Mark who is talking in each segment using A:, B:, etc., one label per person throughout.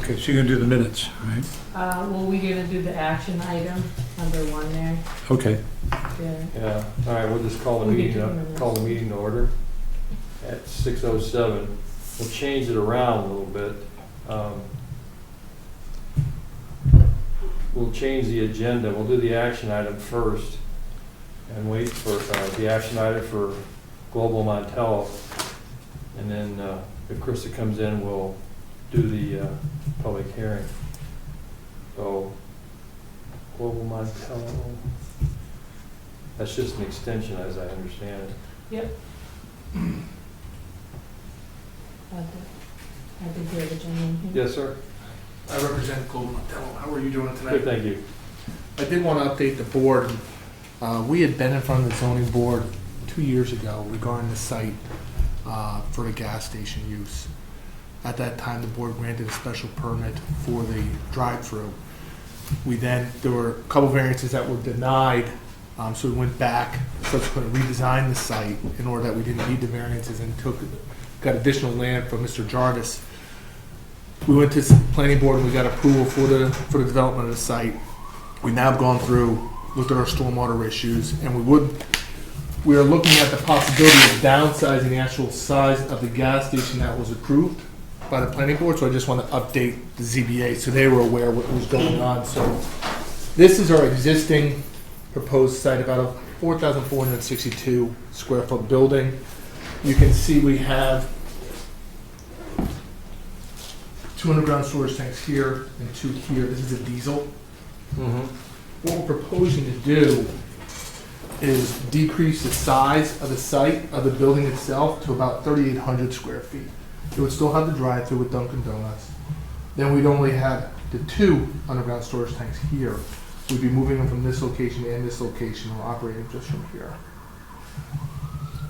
A: Okay, so you're gonna do the minutes, right?
B: Well, we're gonna do the action item, number 1 there.
A: Okay.
B: Yeah.
C: Yeah, all right, we'll just call the
B: We
C: meeting
B: can do
C: up,
B: minutes.
C: call the meeting to order at 6:07. We'll change it around a little bit. We'll change the agenda. We'll do the action item first and wait for the action item for Global Montello. And then if Krista comes in, we'll do the public hearing. So, Global Montello, that's just an extension as I understand it.
B: Yep. I did hear the gentleman here.
C: Yes, sir.
D: I represent Global Montello. How are you doing tonight?
C: Good, thank you.
D: I did want to update the board. We had been in front of the zoning board 2 years ago regarding the site for the gas station use. At that time, the board granted a special permit for the drive-through. There were a couple variances that were denied, so we went back, subsequently redesigned the site in order that we didn't need the variances and got additional land from Mr. Jarvis. We went to the planning board and we got approval for the development of the site. We now have gone through, looked at our stormwater issues, and we are looking at the possibility of downsizing the actual size of the gas station that was approved by the planning board. So I just want to update the ZBA so they were aware what was going on. So this is our existing proposed site, about a 4,462 square foot building. You can see we have 2 underground storage tanks here and 2 here. This is a diesel. What we're proposing to do is decrease the size of the site of the building itself to about 3,800 square feet. It would still have the drive-through with Dunkin' Donuts. Then we'd only have the 2 underground storage tanks here. We'd be moving them from this location and this location, or operating just from here.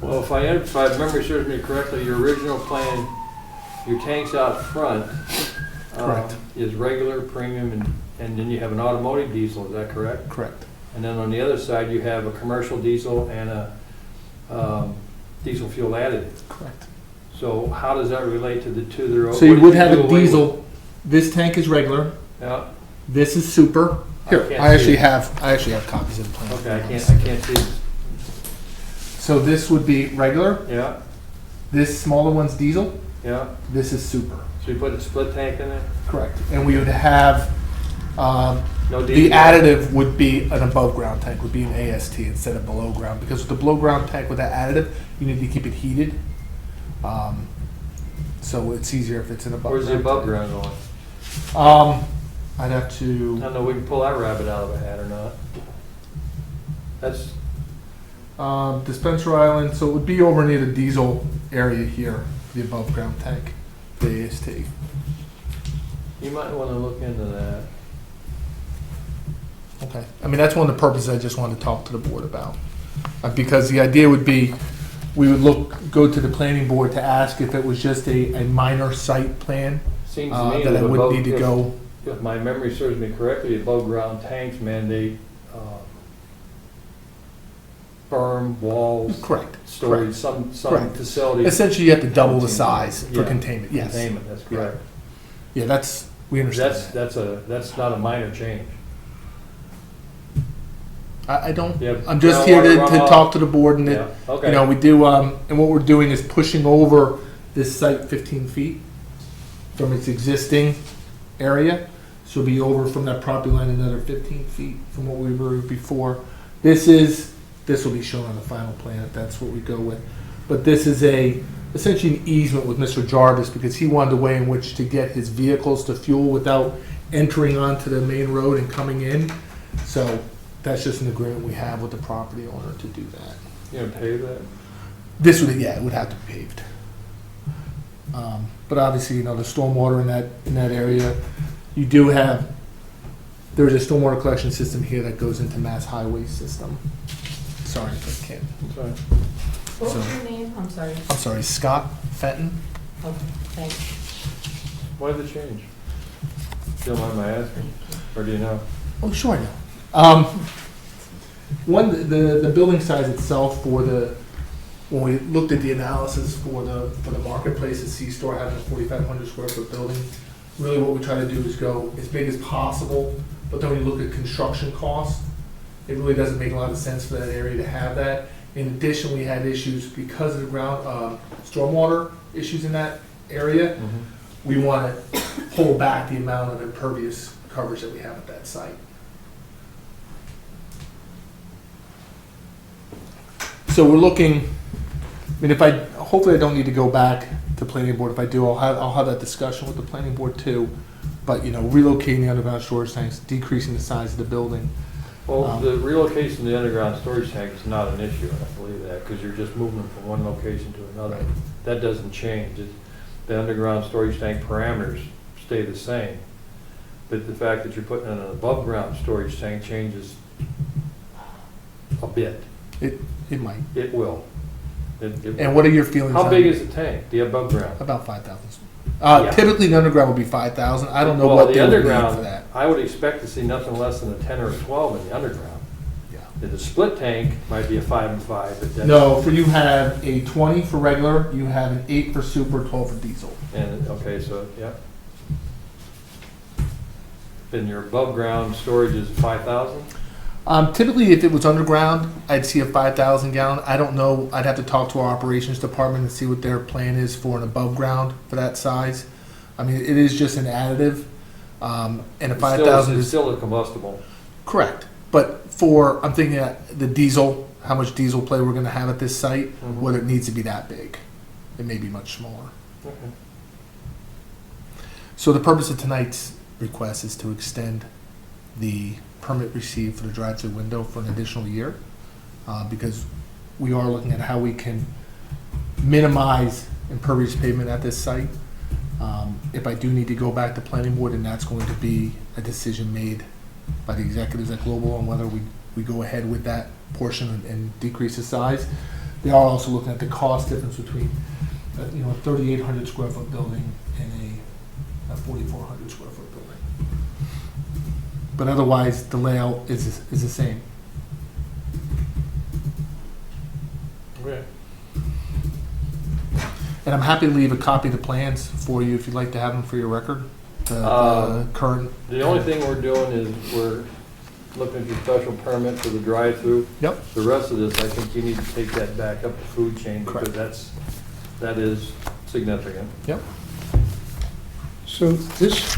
C: Well, if my memory serves me correctly, your original plan, your tanks out front
D: Correct.
C: is regular, premium, and then you have an automotive diesel, is that correct?
D: Correct.
C: And then on the other side, you have a commercial diesel and a diesel fuel additive.
D: Correct.
C: So how does that relate to the two that are?
D: So you would have a diesel. This tank is regular.
C: Yeah,
D: This is super. Here,
C: can't
D: I
C: see
D: actually
C: it.
D: have copies of the plan.
C: okay, I can't see.
D: So this would be regular.
C: Yeah,
D: This smaller one's diesel.
C: yeah.
D: This is super.
C: So you put a split tank in there?
D: Correct. And we would have,
C: No
D: the
C: diesel?
D: additive would be an above ground tank, would be an AST instead of below ground. Because with the below ground tank with that additive, you need to keep it heated. So it's easier if it's an above ground.
C: Where's the above
D: tank.
C: ground going?
D: I'd have
C: I
D: to,
C: don't know, we can pull that rabbit out of a hat or not. That's,
D: dispenser island, so it would be over near the diesel area here, the above ground tank, the AST.
C: you might want to look into that.
D: Okay. I mean, that's one of the purposes I just wanted to talk to the board about. Because the idea would be, we would go to the planning board to ask if it was just a minor site plan,
C: Seems to me
D: that I
C: that
D: would need to go.
C: if my memory serves me correctly, above ground tanks mandate berm, walls,
D: Correct.
C: storage, some
D: Correct.
C: facility.
D: Essentially, you have to double the size for
C: Yeah.
D: containment, yes.
C: Containment, that's correct.
D: Yeah, we understand that.
C: That's not a minor change.
D: I don't,
C: Yeah,
D: I'm just here to
C: groundwater
D: talk to the board and,
C: Yeah, okay.
D: you know, we do, and what we're doing is pushing over this site 15 feet from its existing area. So it'll be over from that property line another 15 feet from what we were before. This will be shown on the final plan if that's what we go with. But this is essentially an easement with Mr. Jarvis because he wanted a way in which to get his vehicles to fuel without entering onto the main road and coming in. So that's just an agreement we have with the property owner to do that.
C: You gonna pay that?
D: It would have to be paved. But obviously, you know, the stormwater in that area, you do have, there's a stormwater collection system here that goes into Mass Highway system. Sorry if I can't.
C: That's right.
B: What was
D: So-
B: your name? I'm sorry.
D: I'm sorry, Scott Fenton.
B: Okay, thanks.
C: Why the change? Don't mind my asking, or do you know?
D: Oh, sure, I know. The building size itself when we looked at the analysis for the marketplace, the C-store having a 4,500 square foot building, really what we try to do is go as big as possible, but then when you look at construction costs, it really doesn't make a lot of sense for that area to have that. In addition, we had issues because of the stormwater issues in that area. We want to hold back the amount of impervious coverage that we have at that site. So we're looking, I mean, hopefully I don't need to go back to planning board. If I do, I'll have that discussion with the planning board too. But, you know, relocating the underground storage tanks, decreasing the size of the building.
C: Well, the relocation of the underground storage tank is not an issue, I believe that, because you're just moving them from one location to another.
D: Right.
C: That doesn't change. The underground storage tank parameters stay the same. But the fact that you're putting in an above-ground storage tank changes a bit.
D: It might.
C: It will.
D: And what are your feelings on
C: How big is the tank, the above ground?
D: About 5,000.
C: Yeah.
D: Typically, the underground would be 5,000. I don't know
C: Well,
D: what
C: the
D: they would need
C: underground,
D: for that.
C: I would expect to see nothing less than a 10 or a 12 in the underground.
D: Yeah.
C: The split tank might be a 5 and 5, but that's.
D: No, for you have a 20 for regular, you have an 8 for super, 12 for diesel.
C: And, okay, so, yeah. Then your above ground storage is 5,000?
D: Typically, if it was underground, I'd see a 5,000 gallon. I don't know. I'd have to talk to our operations department and see what their plan is for an above ground for that size. I mean, it is just an additive, and a 5,000
C: It's
D: is
C: still a combustible.
D: correct. But for, I'm thinking that the diesel, how much diesel play we're going to have at this site, whether it needs to be that big, it may be much smaller.
C: Okay.
D: So the purpose of tonight's request is to extend the permit received for the drive-through window for an additional year, because we are looking at how we can minimize impervious pavement at this site. If I do need to go back to planning board, and that's going to be a decision made by the executives at Global on whether we go ahead with that portion and decrease the size. They are also looking at the cost difference between a 3,800 square foot building and a 4,400 square foot building. But otherwise, the layout is the same.
C: Okay.
D: And I'm happy to leave a copy of the plans for you if you'd like to have them for your record. The current.
C: The only thing we're doing is we're looking at your special permit for the drive-through.
D: Yep.
C: The rest of this, I think you need to take that back up the food chain, because
D: Correct.
C: that is significant.
D: Yep.
A: So this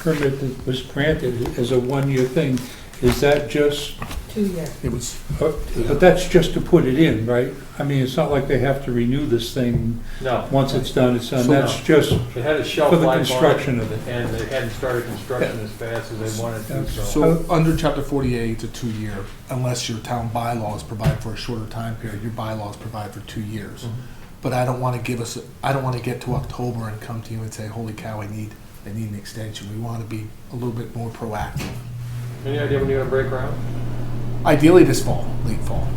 A: permit that was granted is a one-year thing. Is that just,
B: 2 years.
D: It was.
A: but that's just to put it in, right? I mean, it's not like they have to renew this thing.
C: No,
A: Once it's done, it's done.
D: So
A: That's just
C: it had a shelf
A: for the
C: life on it,
A: construction of it.
C: and they hadn't started construction as fast as they wanted to, so.
D: So under chapter 48, it's a 2-year, unless your town bylaws provide for a shorter time period. Your bylaws provide for 2 years. But I don't want to get to October and come to you and say, holy cow, I need an extension. We want to be a little bit more proactive.
C: Any idea when you're gonna break ground?
D: Ideally this fall, late fall.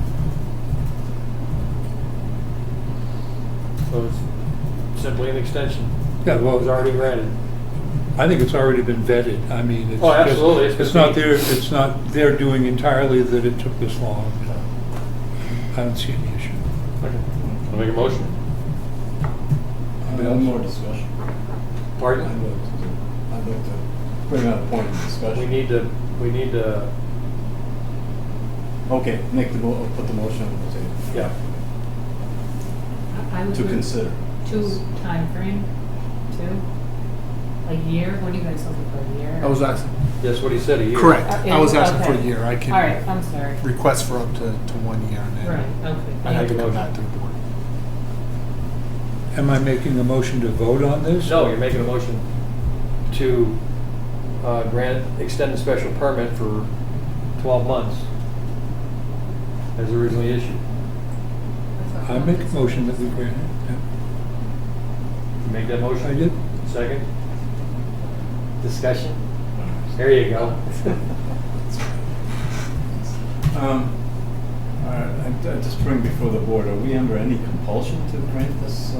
C: So it's simply an extension.
A: Yeah,
C: It was
A: well,
C: already granted.
A: I think it's already been vetted. I mean, it's
C: Oh,
A: just,
C: absolutely.
A: it's not their doing entirely that it took this long. I don't see any issue.
C: Okay. I'll make a motion.
E: One more discussion.
C: Pardon?
E: I'd like to bring out a point of discussion.
C: We need to,
E: Okay, put the motion on the table.
C: yeah.
B: I would
E: To
B: do
E: consider.
B: 2 timeframe, 2, a year. What are you guys looking for, a year?
D: I was asking.
C: That's what he said, a year.
D: Correct. I was asking for a
B: Okay.
D: year. I
B: All
D: can
B: right, I'm sorry.
D: request for up to 1 year and then
B: Right, okay.
D: I have to
C: Make a
D: come
C: motion.
D: back to the board.
A: Am I making a motion to vote on this?
C: No, you're making a motion to extend the special permit for 12 months as originally issued.
A: I make a motion that we grant it.
C: You make that
A: Yeah.
C: motion?
A: I did.
C: Second? Discussion? There you go.
E: All right, I just bring before the board, are we under any compulsion to grant this, I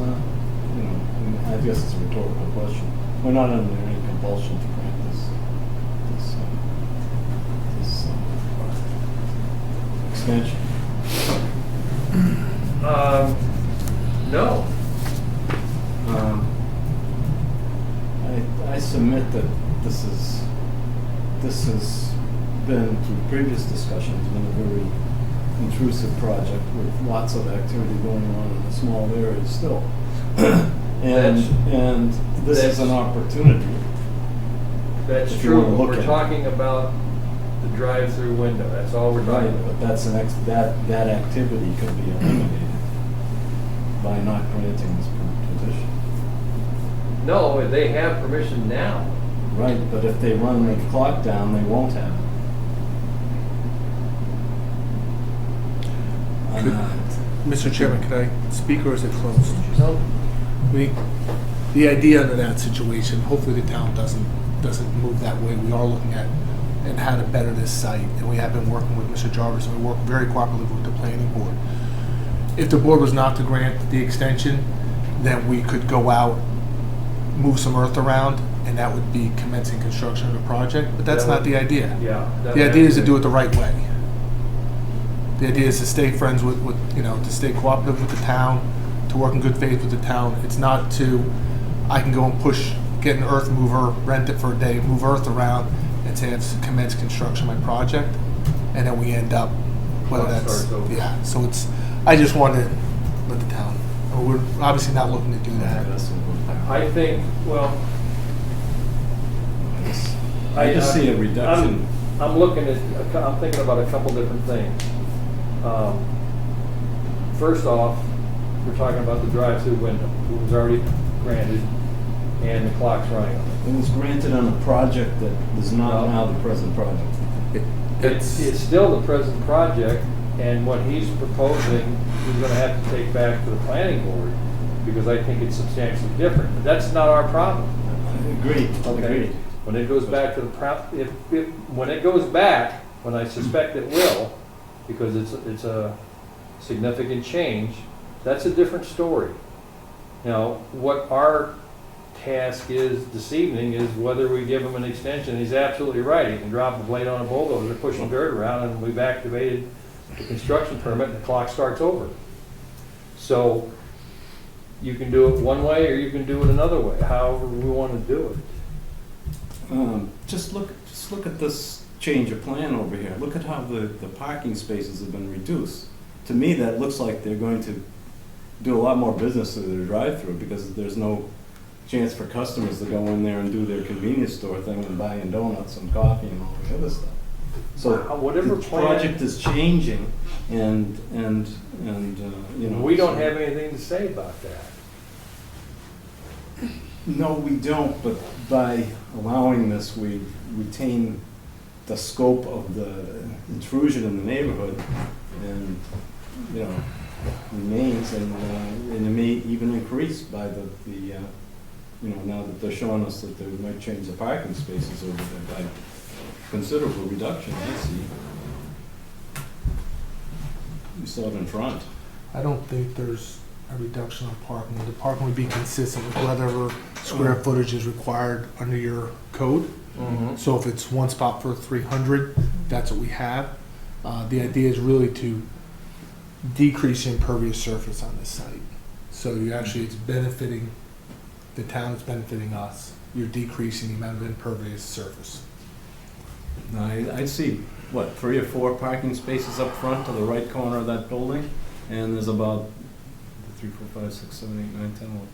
E: mean, I guess it's a rhetorical question. We're not under any compulsion to grant this extension.
C: No.
E: I I submit that this has been, through previous discussions, been a very intrusive project with lots of activity going on in a small area still. And this is an opportunity.
C: That's
E: If you
C: true,
E: wanna
C: but
E: look
C: we're
E: at it.
C: talking about the drive-through window, that's all we're talking
E: Right,
C: about.
E: but that's that activity could be eliminated by not granting this petition.
C: No, they have permission now.
E: Right, but if they run the clock down, they won't have it.
D: Mr. Chairman, can I speak or is it closed?
C: No.
D: The idea under that situation, hopefully the town doesn't move that way. We are looking at and how to better this site, and we have been working with Mr. Jarvis, and we work very cooperatively with the planning board. If the board was not to grant the extension, then we could go out, move some earth around, and that would be commencing construction of the project, but that's not the idea.
C: Yeah.
D: The idea is to do it the right way. The idea is to stay friends with, to stay cooperative with the town, to work in good faith with the town. It's not I can go and get an earth mover, rent it for a day, move earth around, and say I've commenced construction of my project, and then we end up, whether
C: Well, it
D: that's,
C: starts over.
D: yeah, so I just wanted to let the town, we're obviously not looking to do that.
C: I think, well,
E: I just see a reduction.
C: I'm looking at, I'm thinking about a couple different things. First off, we're talking about the drive-through window. It was already granted, and the clock's running on it.
E: It was granted on a project that is not
C: No.
E: now the present project.
C: It's still the present project, and what he's proposing, he's gonna have to take back to the planning board, because I think it's substantially different. But that's not our problem.
E: Agreed,
C: Okay.
E: agreed.
C: When it goes back to when it goes back, when I suspect it will, because it's a significant change, that's a different story. Now, what our task is this evening is whether we give him an extension. He's absolutely right. He can drop a blade on a bulldozer, push some dirt around, and we've activated the construction permit, and the clock starts over. So you can do it one way, or you can do it another way, however we want to do it.
E: Just look at this change of plan over here. Look at how the parking spaces have been reduced. To me, that looks like they're going to do a lot more business through their drive-through, because there's no chance for customers to go in there and do their convenience store thing and buying donuts and coffee and all the other stuff. So
C: Whatever
E: the
C: plan-
E: project is changing, and you know.
C: We don't
E: so-
C: have anything to say about that.
E: No, we don't, but by allowing this, we retain the scope of the intrusion in the neighborhood, and, you know, remains, and it may even increase by the you know, now that they're showing us that they might change the parking spaces over there by considerable reduction, I see. You saw it in front.
D: I don't think there's a reduction on parking. The parking would be consistent with whatever square footage is required under your code. So if it's one spot for 300, that's what we have. The idea is really to decrease the impervious surface on this site. So you actually, it's benefiting the town, it's benefiting us. You're decreasing the amount of impervious surface.
E: Now, I see, what, 3 or 4 parking spaces up front to the right corner of that building? And there's about 3, 4, 5, 6, 7, 8, 9, 10,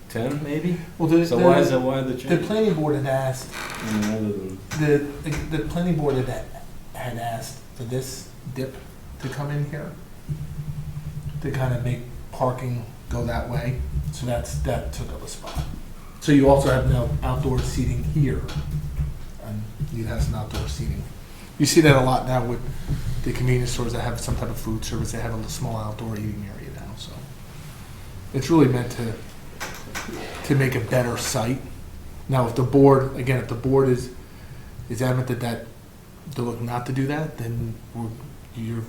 E: 10 maybe?
D: Well,
E: So why the
D: the
E: change?
D: planning board had asked,
E: I mean, other than,
D: the planning board had asked for this dip to come in here to kind of make parking go that way. So that took up a spot. So you also have now outdoor seating here, and you have some outdoor seating. You see that a lot now with the convenience stores that have some type of food service. They have a small outdoor eating area now. So it's really meant to make a better site. Now, if the board is adamant that they're looking not to do that, then you're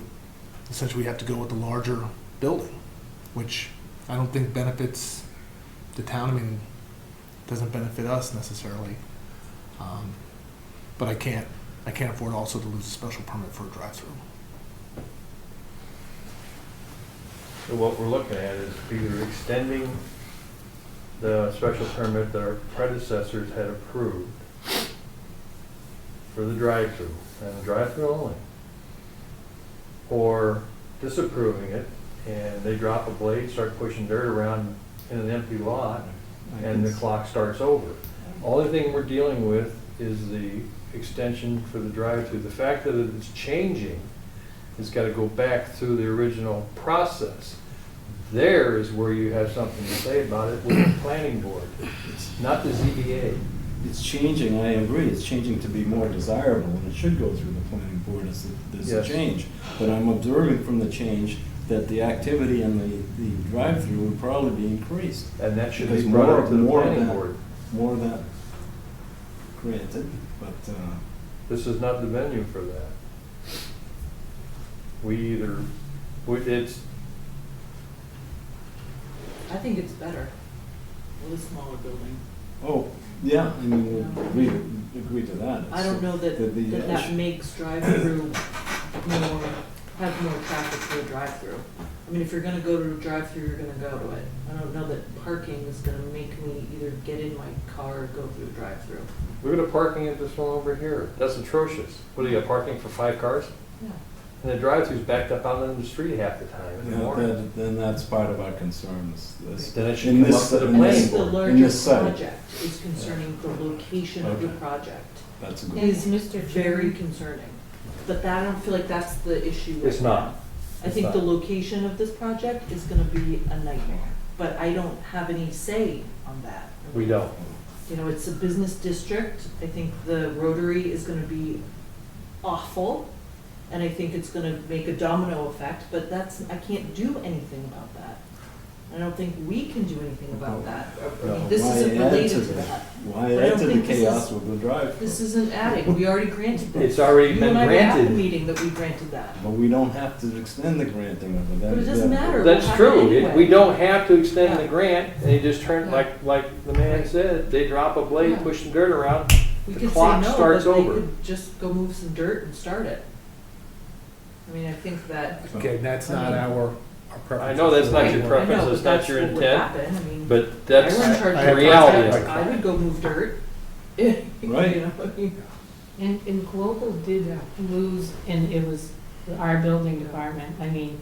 D: essentially, we have to go with the larger building, which I don't think benefits the town. I mean, it doesn't benefit us necessarily. But I can't afford also to lose a special permit for a drive-through.
C: So what we're looking at is either extending the special permit that our predecessors had approved for the drive-through, and the drive-through only, or disapproving it, and they drop a blade, start pushing dirt around in an empty lot, and the clock starts over. Only thing we're dealing with is the extension for the drive-through. The fact that it's changing has got to go back through the original process. There is where you have something to say about it with the planning board, not the ZBA.
E: It's changing, I agree, it's changing to be more desirable, and it should go through the planning board as there's a
C: Yes.
E: change. But I'm observing from the change that the activity in the drive-through would probably be increased.
C: And that should be
E: Because
C: brought up to the
E: more of
C: planning
E: that-
C: board.
E: More of that granted, but,
C: This is not the venue for that. It's,
F: I think it's better with a smaller building.
E: oh, yeah, I mean, we agree to that.
F: I don't know that,
E: The
F: that
E: issue-
F: makes drive-through more, have more traffic to a drive-through. I mean, if you're gonna go to a drive-through, you're gonna go to it. I don't know that parking is gonna make me either get in my car or go through a drive-through.
C: look at the parking at this one over here. That's atrocious. What, do you got parking for 5 cars?
F: Yeah.
C: And the drive-through's backed up out on the street half the time in the
E: Yeah,
C: morning.
E: then that's part of our concerns.
C: Then it should
E: In
C: come
E: this-
C: up to the
E: in
F: I
C: planning
E: this-
F: think the
C: board.
E: in
F: larger
E: this site.
F: project is concerning the location of the
E: Okay.
F: project.
E: That's a good.
B: Is Mr.
F: Very
B: Chairman,
F: concerning. But that, I don't feel like that's the issue right
C: It's not.
F: now. I
C: It's
F: think
C: not.
F: the location of this project is gonna be a nightmare, but I don't have any say on that.
C: We don't.
F: You know, it's a business district. I think the Rotary is gonna be awful, and I think it's gonna make a domino effect, but that's, I can't do anything about that. I don't think we can do anything about that. I mean, this
E: Why
F: isn't
E: add to
F: related to that.
E: Why
F: I
E: add
F: don't
E: to the
F: think this
E: chaos
F: is-
E: with the drive?
F: This isn't adding, we already granted this.
C: It's already
F: You
C: been
F: and I were at the
C: granted.
F: meeting that we granted that.
E: But we don't have to extend the granting of it.
F: But it doesn't matter.
C: That's
F: We'll have it
C: true.
F: anyway.
C: We don't have to extend the
F: Yeah.
C: grant, and you just turn,
F: Yeah.
C: like the man
F: Right.
C: said, they drop a blade,
F: Yeah.
C: push some dirt around,
F: We
C: the
F: could say
C: clock
F: no,
C: starts
F: but they
C: over.
F: could just go move some dirt and start it. I mean, I think that.
D: Again, that's not our preference.
C: I know that's not
F: Right,
C: your
F: I
C: preference,
F: know,
C: it's
F: but
C: not
F: that's
C: your
F: what would
C: intent,
F: happen. I mean,
C: but that's
F: I were in charge
D: I
F: of
D: have
F: the
C: reality
F: project,
C: of it.
F: I would go move dirt.
E: Right.
F: You know, I mean,
B: and Global did lose, and it was our building department, I mean,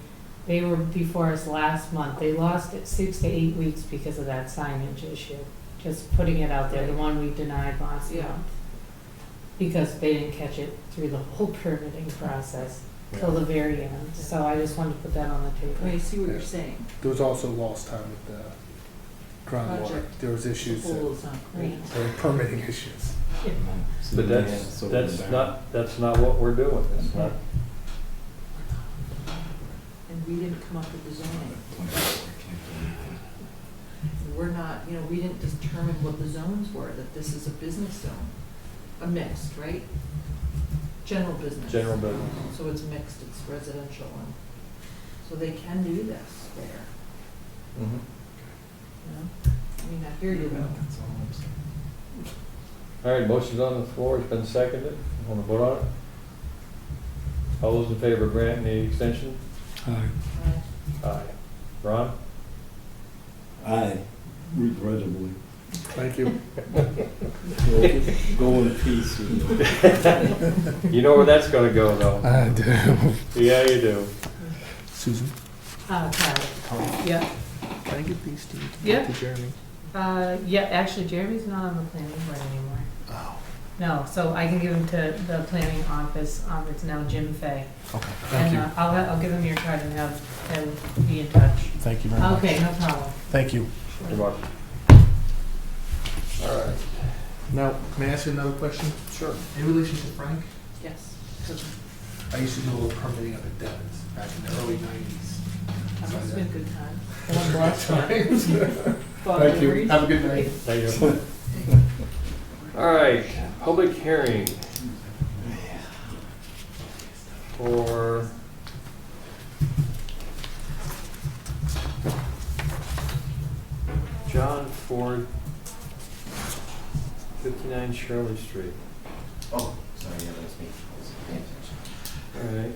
B: they were before us last month, they lost it 6 to 8 weeks because of that signage issue. Just putting it out there, the one we denied last
F: Yeah.
B: month. Because they didn't catch it through the whole permitting process till the very end, so I just wanted to put that on the
F: I mean,
B: table.
F: I see what you're saying.
D: There was also lost time with the groundwater.
F: Project.
D: There was
F: The
D: issues, that-
F: pool is not great.
D: there were permitting issues.
C: But that's not what we're doing, it's not,
F: And we didn't come up with the zoning. We're not, you know, we didn't determine what the zones were, that this is a business zone. A mixed, right? General business.
C: general business.
F: So it's mixed, it's residential, and so they can do this there,
C: Mhm.
F: you know? I mean, I hear you though.
C: All right, motion's on the floor, it's been seconded, want to vote on it? All those in favor of granting the extension?
A: Aye.
C: Aye. Ron?
E: Aye, regrettably.
D: Thank you.
E: Go in peace with you.
C: You know where that's gonna go, though.
D: I do.
C: Yeah, you do.
D: Susan?
B: Tyler, yeah,
D: Can I give these to you?
B: Yeah.
D: To Jeremy?
B: yeah, actually Jeremy's not on the planning board anymore.
D: Oh,
B: No, so I can give him to the planning office, it's now Jim Fay.
D: okay. Thank
B: And
D: you.
B: I'll give him your card and have him be in touch.
D: Thank you very much.
B: Okay, no problem.
D: Thank you.
C: You're welcome. All right.
D: Now, may I ask you another question?
C: Sure.
D: In relation to Frank,
F: Yes.
D: I used to do a little permitting up at Devon's back in the early 90s.
F: That must have been a good time.
D: Thank you. Have a good night.
C: Thank you. All right, public hearing for John Ford, 59 Shirley Street.
G: Oh, sorry, yeah, that was me. I was paying attention.
C: All right.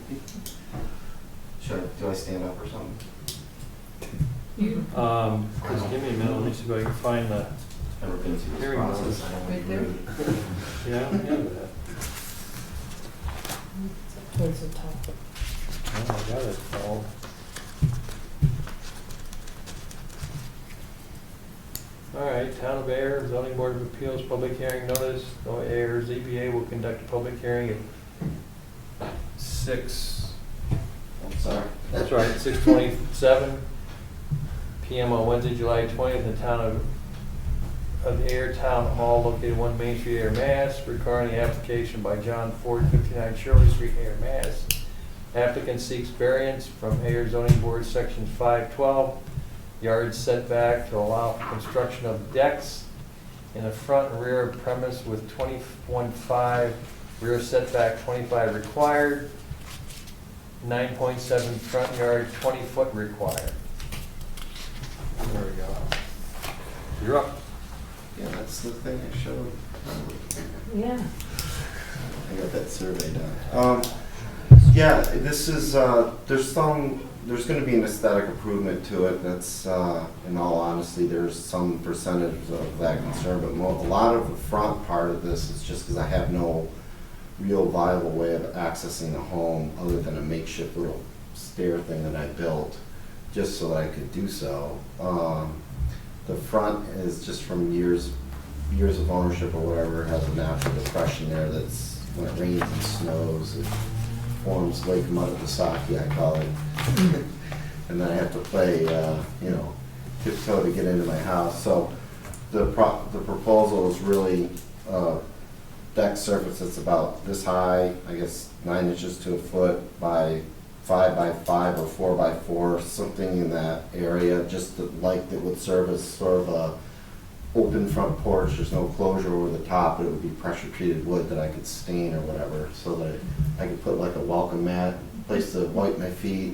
G: Should I, do I stand up or something?
B: You-
C: Just give me a minute, let me see if I can find the,
G: Never been through this
C: Hearing
G: process.
C: notice.
G: I don't
B: Right
G: think
B: there?
G: rude.
C: yeah, I have that.
B: Towards the top.
C: Oh, I got it all. All right, Town of Ayer, Zoning Board of Appeals, public hearing notice, no Ayer, ZBA will conduct a public hearing at 6,
G: I'm sorry.
C: that's right, 6:27 PM on Wednesday, July 20th, in the town of Ayer Town Hall located 1 Main Street, Ayer, Mass. Regarding the application by John Ford, 59 Shirley Street, Ayer, Mass. Applicant seeks variance from Ayer zoning board section 512, yard setback to allow for construction of decks in the front and rear of premise with 21.5, rear setback 25 required, 9.7 front yard, 20-foot required. There we go. You're up.
G: Yeah, that's the thing I showed.
B: Yeah.
G: I got that survey done. Yeah, this is, there's gonna be an aesthetic improvement to it. That's, in all honesty, there's some percentage of that concern, but a lot of the front part of this is just because I have no real viable way of accessing the home other than a makeshift little stair thing that I built just so that I could do so. The front is just from years of ownership or whatever, it has a natural depression there that's, when it rains and snows, it forms Lake Mudapasaki, I call it. And then I have to play, tiptoe to get into my house. So the proposal is really deck surface that's about this high, I guess 9 inches to a foot by 5 by 5 or 4 by 4, something in that area, just like that would serve as sort of a open front porch. There's no closure over the top, but it would be pressure treated wood that I could stain or whatever, so that I could put like a welcome mat, place to wipe my feet,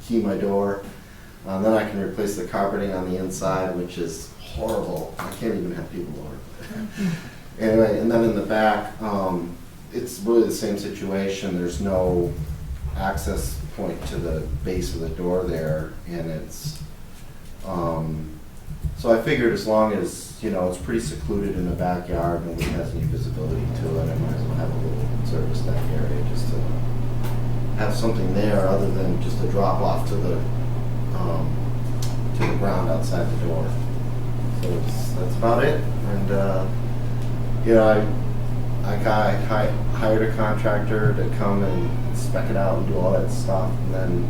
G: key my door. Then I can replace the carpeting on the inside, which is horrible. I can't even have people over. Anyway, and then in the back, it's really the same situation. There's no access point to the base of the door there, and it's, so I figured as long as, it's pretty secluded in the backyard, nobody has any visibility to it, I might as well have a little service deck area just to have something there other than just a drop off to the ground outside the door. So that's about it. And I hired a contractor to come and spec it out and do all that stuff, and then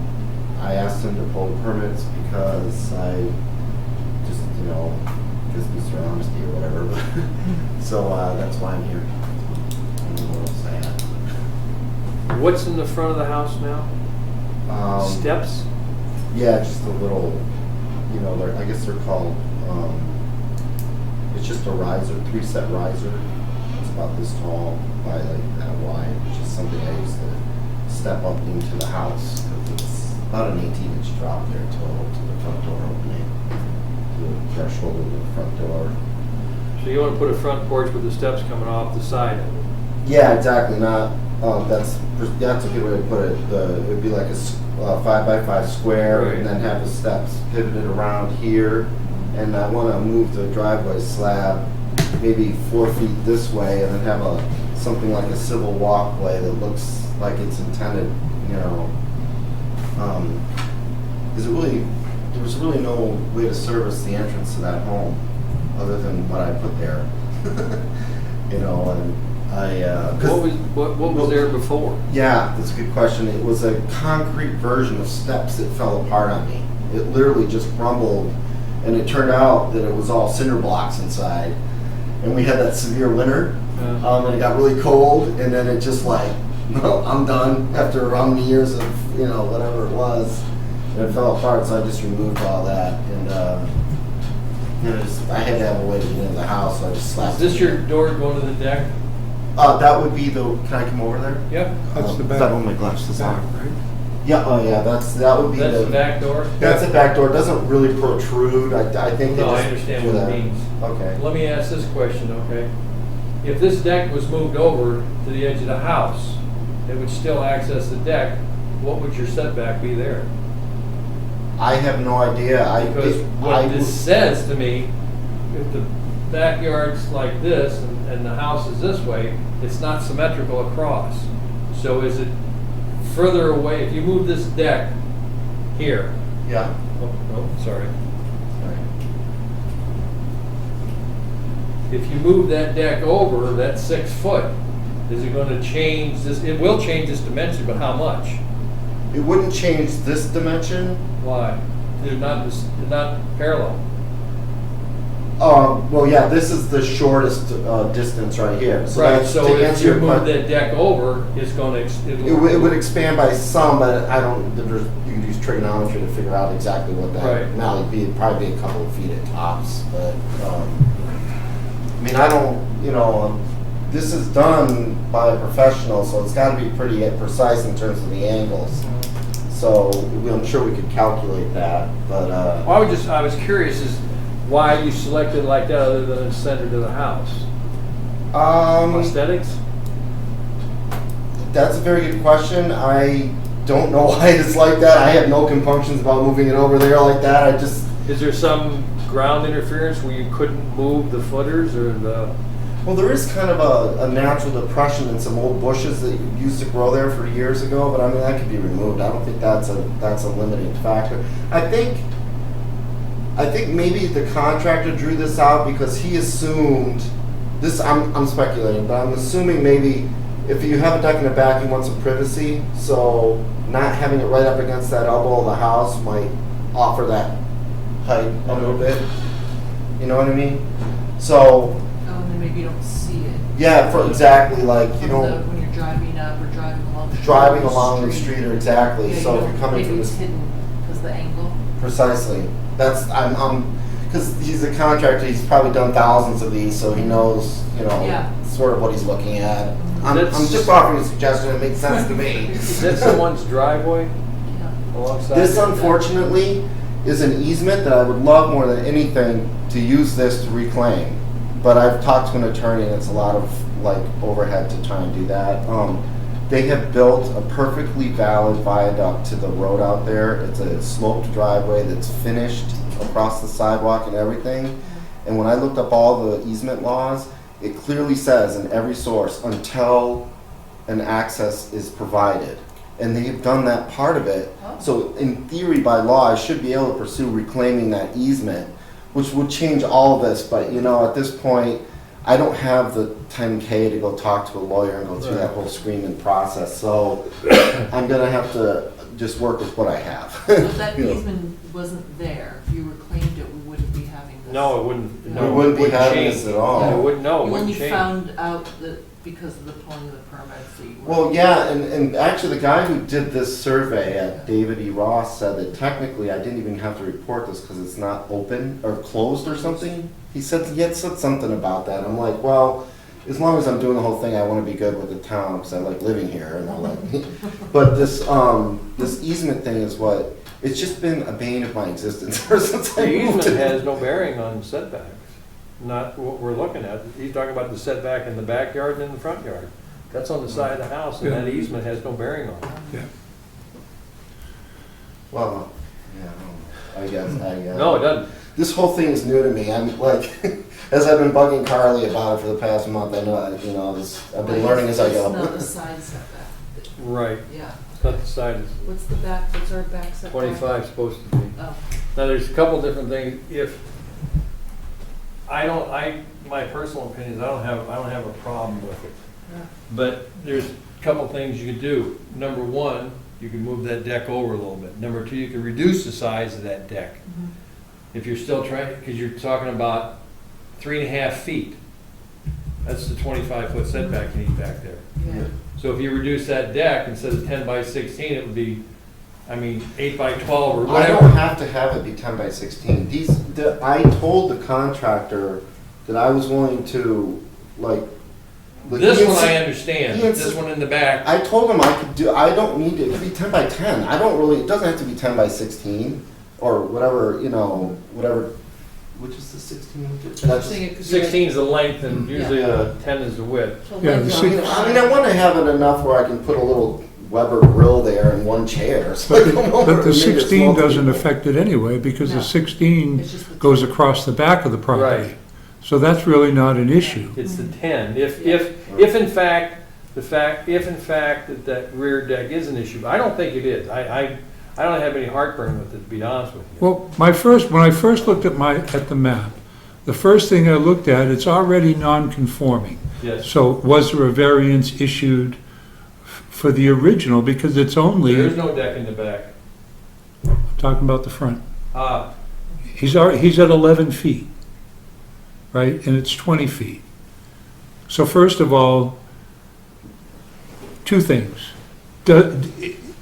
G: I asked him to pull the permits because I just, because Mr. Honesty or whatever. So that's why I'm here. I don't know what else I have.
C: What's in the front of the house now? Steps?
G: Yeah, just a little, I guess they're called, it's just a riser, 3-set riser. It's about this tall by like that wide, which is something I used to step up into the house, because it's about an 18-inch drop there to the front door opening, to the threshold of the front door.
C: So you want to put a front porch with the steps coming off the side of it?
G: Yeah, exactly. Not that's a good way to put it. It would be like a 5 by 5 square,
C: Right.
G: and then have the steps pivoted around here. And I want to move the driveway slab maybe 4 feet this way, and then have something like a civil walkway that looks like it's intended. There was really no way to service the entrance to that home other than what I put there. And I
C: What was there before?
G: yeah, that's a good question. It was a concrete version of steps that fell apart on me. It literally just crumbled, and it turned out that it was all cinder blocks inside. And we had that severe winter, and it got really cold, and then it just like, no, I'm done after how many years of, whatever it was. And it fell apart, so I just removed all that. And, I had to have a way to get into the house, so I just slapped
C: Is this
G: it
C: your
G: in.
C: door going to the deck?
G: That would be can I come over there?
C: Yep.
A: That's the
G: Is
A: back.
G: that one of my glasses
A: Back,
G: on?
A: right?
G: Yeah, oh yeah, that would be
C: That's the back door?
G: That's the back door. It doesn't really protrude. I think they
C: No, I
G: just
C: understand
G: do
C: what
G: that.
C: it means.
G: Okay.
C: Let me ask this question, okay? If this deck was moved over to the edge of the house, it would still access the deck, what would your setback be there?
G: I have no idea.
C: Because what this says to me, if the backyard's like this and the house is this way, it's not symmetrical across. So is it further away, if you move this deck here,
G: Yeah.
C: sorry. If you move that deck over, that 6 foot, is it gonna change this, it will change this dimension, but how much?
G: It wouldn't change this dimension.
C: Why? They're not parallel.
G: Well, yeah, this is the shortest distance right here. So
C: Right,
G: that's,
C: so
G: to
C: if
G: answer
C: you
G: your
C: move
G: question,
C: that deck over, it's gonna,
G: it would expand by some, but I don't. You can use trigonometry to figure out exactly what that
C: Right.
G: amount would be. It'd probably be a couple of feet at tops, but I mean, I don't. You know, this is done by a professional, so it's got to be pretty precise in terms of the angles. So I'm sure we could calculate that, but
C: Well, I was curious as why you selected like that other than the center to the house. Aesthetics?
G: That's a very good question. I don't know why it's like that. I have no compunctions about moving it over there like that. I just,
C: Is there some ground interference where you couldn't move the footers or the?
G: well, there is kind of a natural depression in some old bushes that used to grow there for years ago, but I mean, that could be removed. I don't think that's a limiting factor. I think maybe the contractor drew this out because he assumed, this, I'm speculating, but I'm assuming maybe if you have a deck in the back, you want some privacy, so not having it right up against that elbow of the house might offer that height a little bit. You know what I mean? So,
F: Oh, and then maybe you don't see it.
G: yeah, for exactly, like, you
F: From
G: know,
F: when you're driving up or driving along the street.
G: driving along the street, or exactly,
F: Yeah,
G: so
F: you
G: if
F: don't-
G: you're coming from
F: maybe
G: this.
F: it's hidden because the angle.
G: Precisely. That's, because he's a contractor, he's probably done thousands of these, so he knows, you know,
F: Yeah.
G: sort of what he's looking at. I'm
C: That's-
G: just offering a suggestion, it makes sense to me.
C: Is that someone's driveway
F: Yeah.
C: alongside?
G: This, unfortunately, is an easement that I would love more than anything to use this to reclaim. But I've talked to an attorney, and it's a lot of, like, overhead to try and do that. They have built a perfectly valid viaduct to the road out there. It's a sloped driveway that's finished across the sidewalk and everything. And when I looked up all the easement laws, it clearly says in every source, until an access is provided. And they've done that part of it. So in theory, by law, I should be able to pursue reclaiming that easement, which would change all of this. But, you know, at this point, I don't have the 10K to go talk to a lawyer and go through that whole screaming process. So I'm going to have to just work with what I have.
F: So if that
G: You know.
F: easement wasn't there, if you reclaimed it, we wouldn't be having this.
C: No, it wouldn't.
F: We
C: No, it
G: wouldn't be
C: wouldn't
G: having
C: change.
G: this at all.
C: No, it wouldn't. No, it
F: You
C: wouldn't
F: only
C: change.
F: found out that because of the pulling of the permits that you were.
G: Well, yeah, and actually the guy who did this survey at David E. Ross said that technically I didn't even have to report this because it's not open or closed or something. He said something about that. I'm like, well, as long as I'm doing the whole thing, I want to be good with the town because I like living here and all that. But this easement thing is what, it's just been a bane of my existence ever since I
C: The
G: moved.
C: easement has no bearing on setbacks, not what we're looking at. He's talking about the setback in the backyard and in the front yard. That's on the side of the house, and that easement has no bearing on it.
A: Yeah.
G: Well, yeah, I guess.
C: No, it doesn't.
G: This whole thing is new to me. I'm like, as I've been bugging Carly about it for the past month, I know, you know, I've been learning as I go.
F: It's not the side setback.
C: Right.
F: Yeah.
C: It's not the side, it's
F: What's the back, what's our back setback?
C: 25 supposed to be.
F: Oh,
C: Now, there's a couple different things. If, my personal opinion is I don't have a problem with it.
F: yeah.
C: But there's a couple things you could do. Number one, you can move that deck over a little bit. Number two, you can reduce the size of that deck.
F: Mhm.
C: If you're still trying, because you're talking about 3.5 feet. That's the 25-foot setback you need back there.
F: Yeah.
C: So if you reduce that deck, instead of 10 by 16, it would be, 8 by 12 or
G: I
C: whatever.
G: don't have to have it be 10 by 16. I told the contractor that I was willing to, like.
C: This
G: he
C: one I
G: insi-
C: understand,
G: he
C: but
G: insi-
C: this one in the back,
G: I told him I could do, I don't need it to be 10 by 10. I don't really, it doesn't have to be 10 by 16 or whatever, you know, whatever. Which is the 16?
F: I'm saying it could be
C: 16 is the length and usually
G: Yeah.
C: 10 is the width.
F: So
A: Yeah,
F: like
A: the
F: on
A: six-
F: the
G: I mean, I want to have it enough where I can put a little Weber grill there and one chair. So I come over
A: But
G: and
A: the
G: make it
A: 16
G: small
A: doesn't
G: people.
A: affect it anyway, because
F: No.
A: the 16
F: It's just the
A: goes across the back of the property.
C: Right.
A: So that's really not an issue.
C: It's the 10. If in fact, that rear deck is an issue, I don't think it is. I don't have any heartburn with it, to be honest with you.
A: Well, when I first looked at the map, the first thing I looked at, it's already non-conforming.
C: Yes,
A: So was there a variance issued for the original? Because it's
C: there
A: only,
C: is no deck in the back.
A: talking about the front.
C: Ah,
A: He's at 11 feet, right? And it's 20 feet. So first of all, two things.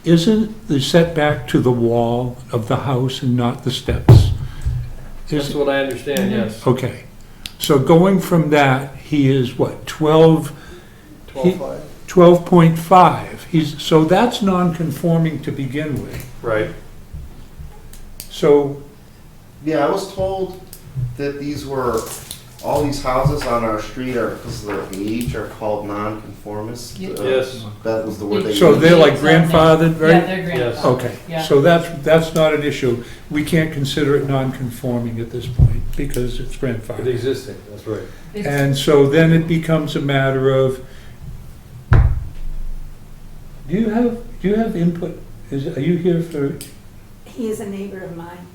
A: Isn't the setback to the wall of the house and not the steps?
C: that's what I understand, yes.
A: Okay. So going from that, he is what, 12?
C: 12.5?
A: 12.5. So that's non-conforming to begin with.
C: Right.
A: So,
G: Yeah, I was told that all these houses on our street are, because of their age, are called non-conformists.
B: Yeah.
C: Yes.
G: That was the word they
A: so
G: used.
A: they're like grandfathered,
B: Yeah,
A: right?
B: they're
C: Yes.
B: grandfathered.
A: Okay,
B: Yeah.
A: so that's not an issue. We can't consider it non-conforming at this point because it's
C: It's
A: grandfathered.
C: existing, that's right.
B: It's-
A: And so then it becomes a matter of, do you have input? Are you here for,
H: He is a neighbor of mine.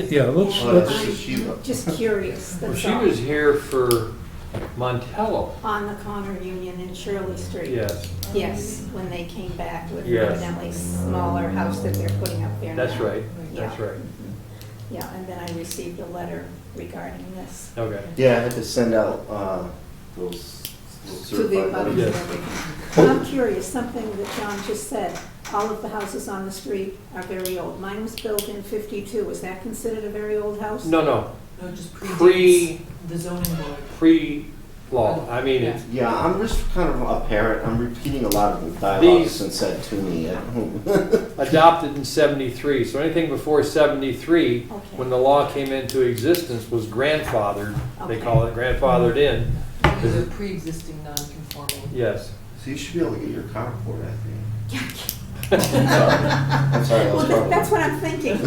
A: yeah, let's,
G: Oh,
A: let's,
G: this is Sheila.
H: I'm just curious,
C: Well,
H: that's
C: she
H: all.
C: was here for Montello,
H: On the Connor Union in Shirley Street.
C: yes,
H: Yes, when they came back with
C: Yes.
H: evidently smaller house that they're putting up there now.
C: that's right, that's
H: Yeah.
C: right.
H: Yeah, and then I received a letter regarding this.
C: Okay.
G: Yeah, I had to send out those
H: To the
G: certified
H: abutters and
G: letters.
H: everything. I'm curious, something that John just said, all of the houses on the street are very old. Mine was built in 52. Is that considered a very old house?
C: No,
F: No, it just predates
C: Pre-
F: the zoning board.
C: pre-law, I mean, it's,
G: Yeah, I'm just kind of a parent. I'm repeating a lot of the dialogue that's been said to me at home.
C: adopted in 73, so anything before 73,
H: Okay.
C: when the law came into existence, was grandfathered, they call it grandfathered in,
F: These are pre-existing non-conforming.
C: yes.
G: So you should be able to get your carport, I think. I'm sorry, I was
H: Well,
G: trouble.
H: that's what I'm thinking.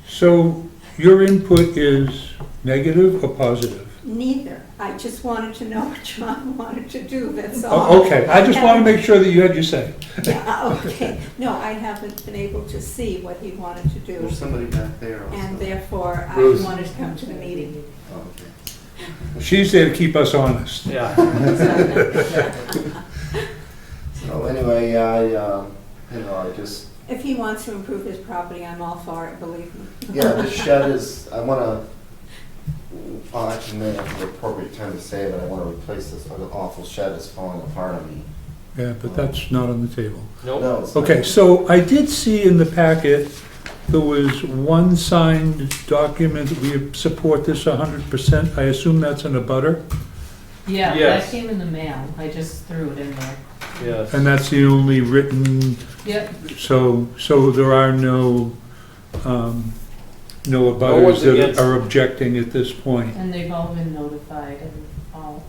A: so your input is negative or positive?
H: Neither. I just wanted to know what John wanted to do, that's all.
A: Oh, okay, I just want to make sure that you had your say.
H: Yeah, okay. No, I haven't been able to see what he wanted to do,
G: There's somebody back there also.
H: and therefore I
C: Ruth.
H: wanted to come to the meeting.
G: Oh, okay.
A: She's there to keep us honest.
C: Yeah,
G: So anyway, I just,
H: If he wants to improve his property, I'm all for it, believe me.
G: yeah, this shed is, I wanna, well, actually, maybe not the appropriate time to say it, but I wanna replace this awful shed that's falling apart on me.
A: Yeah, but that's not on the table.
C: nope,
G: No, it's not.
A: Okay, so I did see in the packet, there was one signed document that we support this 100%. I assume that's in a butter,
B: Yeah, that
C: Yes.
B: came in the mail. I just threw it in there.
C: yes.
A: and that's the only written,
B: Yep,
A: so there are no
C: one's
A: abutters that
C: against-
A: are objecting at this point.
B: and they've all been notified and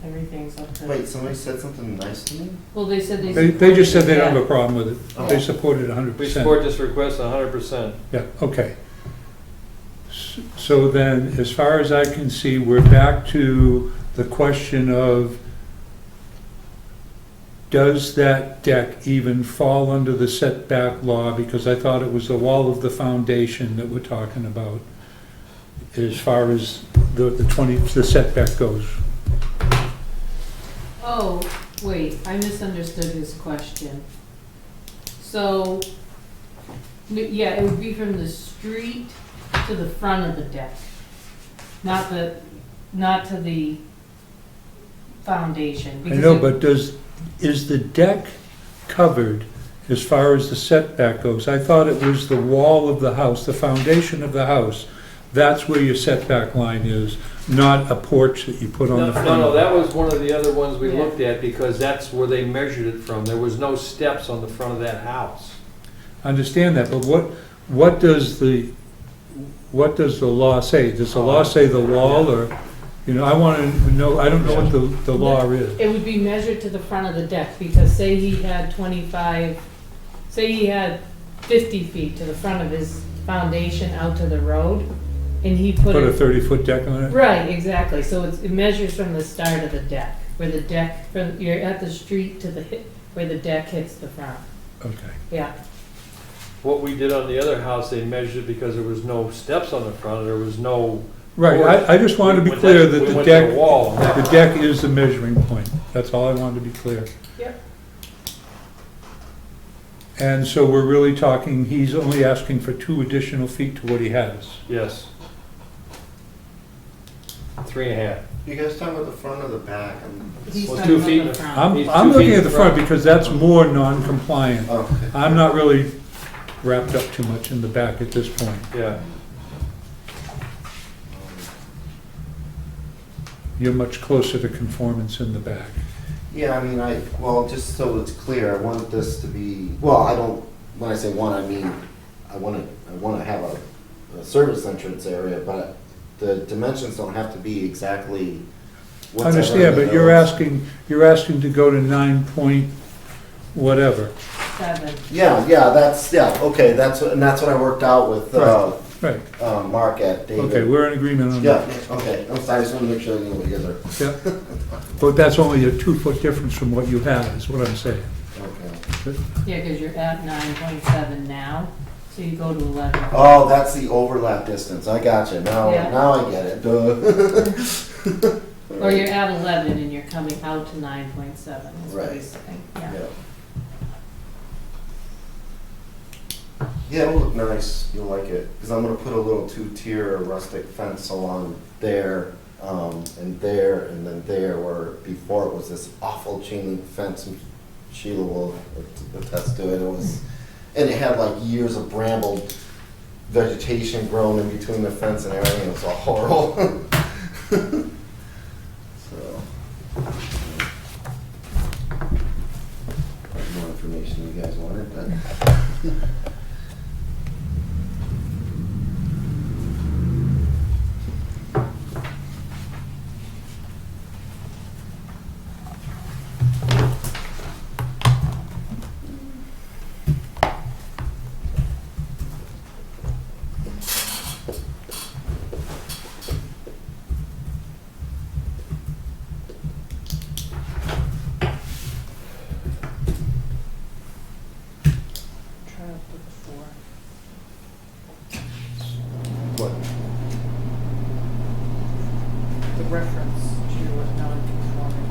B: everything's up to.
G: Wait, somebody said something nice to me?
B: Well, they said they.
A: They just said they don't have
B: Yeah.
A: a problem with it. They
G: Oh.
A: support it 100%.
C: We support this request 100%.
A: Yeah, okay. So then, as far as I can see, we're back to the question of, does that deck even fall under the setback law? Because I thought it was the wall of the foundation that we're talking about, as far as the setback goes.
B: Oh, wait, I misunderstood his question. So, yeah, it would be from the street to the front of the deck, not to the foundation.
A: I know, but is the deck covered as far as the setback goes? I thought it was the wall of the house, the foundation of the house. That's where your setback line is, not a porch that you put on
C: No,
A: the front.
C: no, that was one of the other ones we
B: Yeah.
C: looked at because that's where they measured it from. There was no steps on the front of that house.
A: I understand that, but what does the law say? Does the law say the wall or? You know, I want to know, I don't know what the law is.
B: It would be measured to the front of the deck, because say he had 25, say he had 50 feet to the front of his foundation out to the road, and he put
A: Put a
B: it,
A: 30-foot deck on it?
B: right, exactly, so it measures from the start of the deck, where the deck, from, you're at the street to the hit, where the deck hits the front,
A: Okay.
B: yeah.
C: What we did on the other house, they measured it because there was no steps on the front, there was no.
A: Right, I just wanted to be
C: We
A: clear
C: went
A: that
C: we
A: the
C: went to the
A: deck,
C: wall.
A: the deck is the measuring point. That's all I wanted to be clear.
B: Yep.
A: And so we're really talking, he's only asking for 2 additional feet to what he has.
C: Yes. 3.5.
G: You guys talking about the front or the back?
B: He's
C: Well,
B: talking
C: 2
B: about
C: feet
B: the
C: in the-
B: front.
C: He's
A: I'm
C: 2
A: looking
C: feet
A: at the
C: in
A: front
C: front.
A: because that's more non-compliant.
G: Oh, okay.
A: I'm not really wrapped up too much in the back at this point.
C: Yeah,
A: You're much closer to conformance in the back.
G: Yeah, I mean, well, just so it's clear, I want this to be, well, I don't, when I say want, I mean, I want to have a service entrance area, but the dimensions don't have to be exactly
A: I
G: what's.
A: understand, but you're asking to go to 9 point whatever.
B: 7.
G: Yeah, okay, that's what I worked out with,
A: Right,
G: Mark at David.
A: okay, we're in agreement on
G: Yeah,
A: that.
G: okay, I'm sorry, I just want to make sure I know what you guys are,
A: Yeah. But that's only a 2-foot difference from what you have, is what I'm saying.
G: okay.
B: Yeah, because you're at 9.7 now, so you go to 11.
G: Oh, that's the overlap distance, I gotcha, now
B: Yeah.
G: I get it, duh.
B: Or you're at 11 and you're coming out to 9.7, is what
G: Right.
B: he's saying, yeah.
G: Yeah. Yeah, it'll look nice, you'll like it, because I'm gonna put a little 2-tier rustic fence along there, and then there, where before it was this awful chain link fence, and Sheila will attest to it, and it had like years of bramble vegetation growing in between the fence and everything, it was all horrible. So. More information you guys wanted, but.
B: Try up to 4.
G: What?
B: The reference to non-conforming.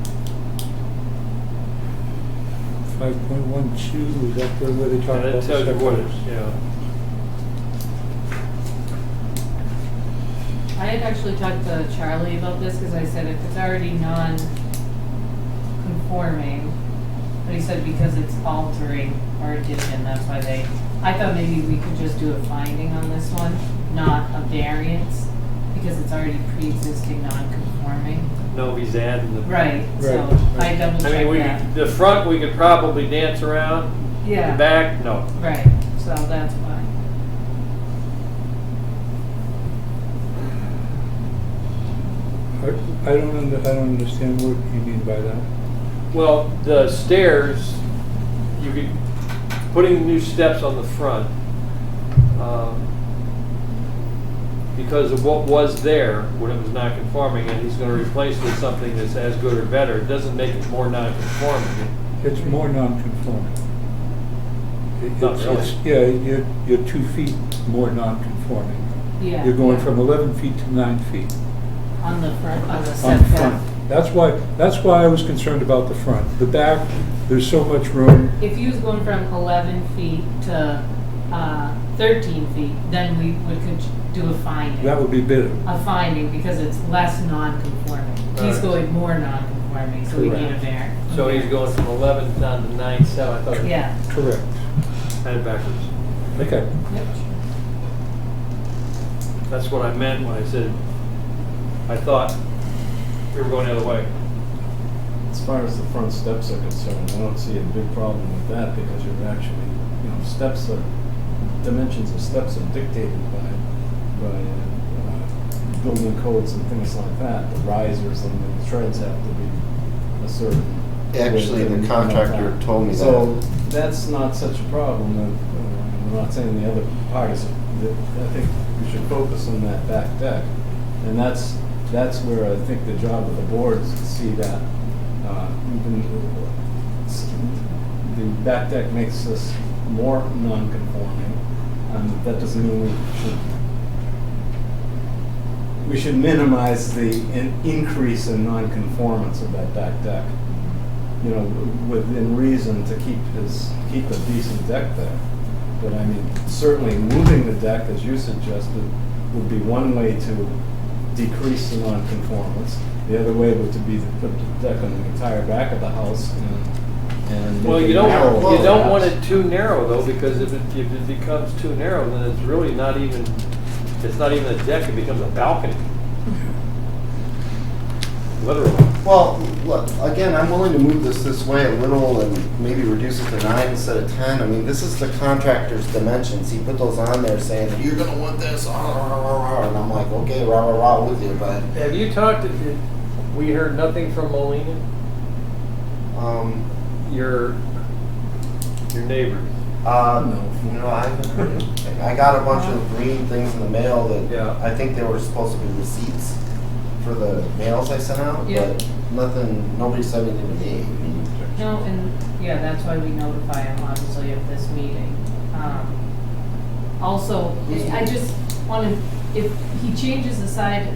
A: 5.12, is that where they talk
C: and
A: about
C: it tells you what
A: setbacks?
C: it's, yeah.
B: I had actually talked to Charlie about this, because I said if it's already non-conforming, but he said because it's altering or addition, that's why I thought maybe we could just do a finding on this one, not a variance, because it's already pre-existing non-conforming.
C: No, he's adding the.
B: Right, so
A: Right.
B: I double
C: I
B: checked
C: mean,
B: that.
C: the front, we could probably dance around, the
B: Yeah,
C: back, no.
B: right, so that's why.
A: I don't understand what you mean by that.
C: Well, the stairs, you could, putting new steps on the front, because of what was there when it was non-conforming, and he's gonna replace it with something that's as good or better, it doesn't make it more non-conforming.
A: It's more non-conforming.
C: Not really.
A: Yeah, you're 2 feet more non-conforming.
B: Yeah.
A: You're going
B: yeah.
A: from 11 feet to 9 feet
B: On the front, on the
A: on the
B: setback.
A: front. That's why I was concerned about the front. The back, there's so much room.
B: If you was going from 11 feet to 13 feet, then we could do a finding.
A: That would be better.
B: A finding, because it's less non-conforming. He's
C: Right.
B: going more non-conforming, so we need a
A: Correct.
B: variance.
C: So he's going from 11 down to 9.7, I thought.
B: Yeah.
A: Correct.
C: I had it backwards.
A: Okay.
B: Yep.
C: That's what I meant when I said, I thought we were going the other way.
E: As far as the front steps are concerned, I don't see a big problem with that because you're actually, dimensions of steps are dictated by building codes and things like that, the risers and the treads have to be a certain.
G: Actually,
E: width
G: the
E: and
G: contractor
E: like that.
G: told me
E: So
G: that.
E: that's not such a problem. I'm not saying the other part is, I think we should focus on that back deck. And that's where I think the job of the board is to see that the back deck makes us more non-conforming. That doesn't mean we should minimize the increase in non-conformance of that back deck. You know, within reason to keep a decent deck there. But I mean, certainly moving the deck, as you suggested, would be one way to decrease the non-conformance. The other way would to be to put the deck on the entire back of the house and
C: Well,
E: make
C: you
E: it narrow,
C: don't want
E: perhaps.
C: it too narrow though, because if it becomes too narrow, then it's really not even a deck, it becomes a balcony. Literally.
G: Well, look, again, I'm willing to move this way a little and maybe reduce it to 9 instead of 10. I mean, this is the contractor's dimensions. He put those on there saying, you're gonna want this, and I'm like, okay, rah, rah, rah with you, but,
C: Have you we heard nothing from Molina, your neighbor?
G: no, I haven't heard anything. I got a bunch of green things in the mail that
C: Yeah.
G: I think they were supposed to be receipts for the mails I sent out,
B: Yeah.
G: but nobody said anything to me.
B: No, and, yeah, that's why we notify him, obviously, of this meeting. Also, I just want to, if he changes the side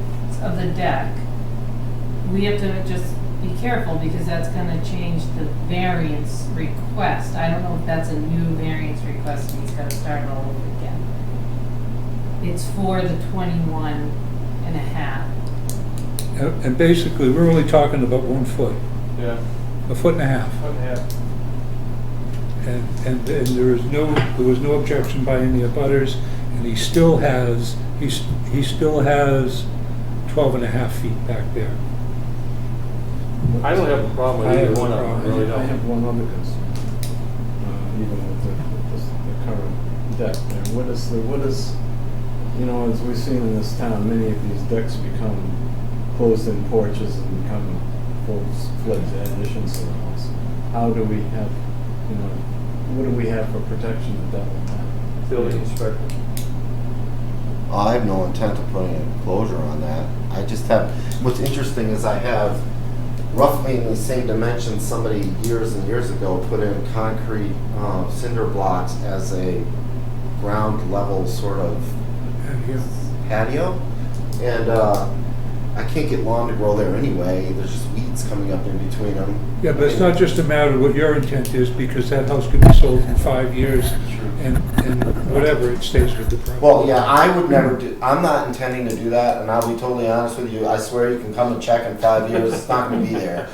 B: of the deck, we have to just be careful, because that's gonna change the variance request. I don't know if that's a new variance request, and he's gotta start all over again. It's for the 21 and a half.
A: And basically, we're only talking about 1 foot,
C: Yeah.
A: 1.5 feet. And there was no objection by any abutters, and he still has 12.5 feet back there.
C: I don't have a problem
A: I
C: with
A: have
C: either
A: no
C: one of them,
A: problem.
C: I really
E: I have
C: don't.
E: one other concern, even with the current deck there. What is, you know, as we've seen in this town, many of these decks become closed-in porches and become full-fledged additions to the house. How do we have, you know, what do we have for protection that will happen?
C: Building inspector.
G: I have no intent of putting an enclosure on that. I just have, what's interesting is I have roughly in the same dimensions, somebody years and years ago put in concrete cinder blocks as a ground level sort of
A: And here,
G: patio. And I can't get lawn to grow there anyway. There's just weeds coming up in between them.
A: yeah, but it's not just a matter of what your intent is, because that house could be sold in 5 years, and whatever, it stays with the property.
G: Well, yeah, I would never do, I'm not intending to do that, and I'll be totally honest with you. I swear you can come and check in 5 years, it's not gonna be there.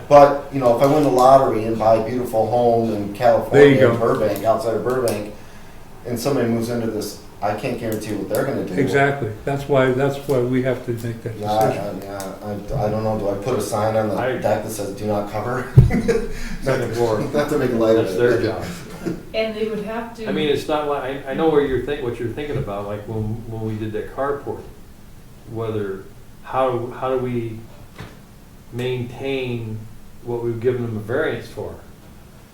G: But, you know, if I win the lottery and buy a beautiful home in
A: There
G: California,
A: you go.
G: in Burbank, outside of Burbank, and somebody moves into this, I can't guarantee what they're gonna do.
A: Exactly, that's why we have to make that decision.
G: I don't know, do I put a sign on the
C: I-
G: deck that says do not cover?
C: Second floor.
G: Not to make light of
C: That's
G: it.
C: their job.
B: And they would have to.
C: I mean, it's not like, I know what you're thinking about, like when we did that carport, how do we maintain what we've given them a variance for?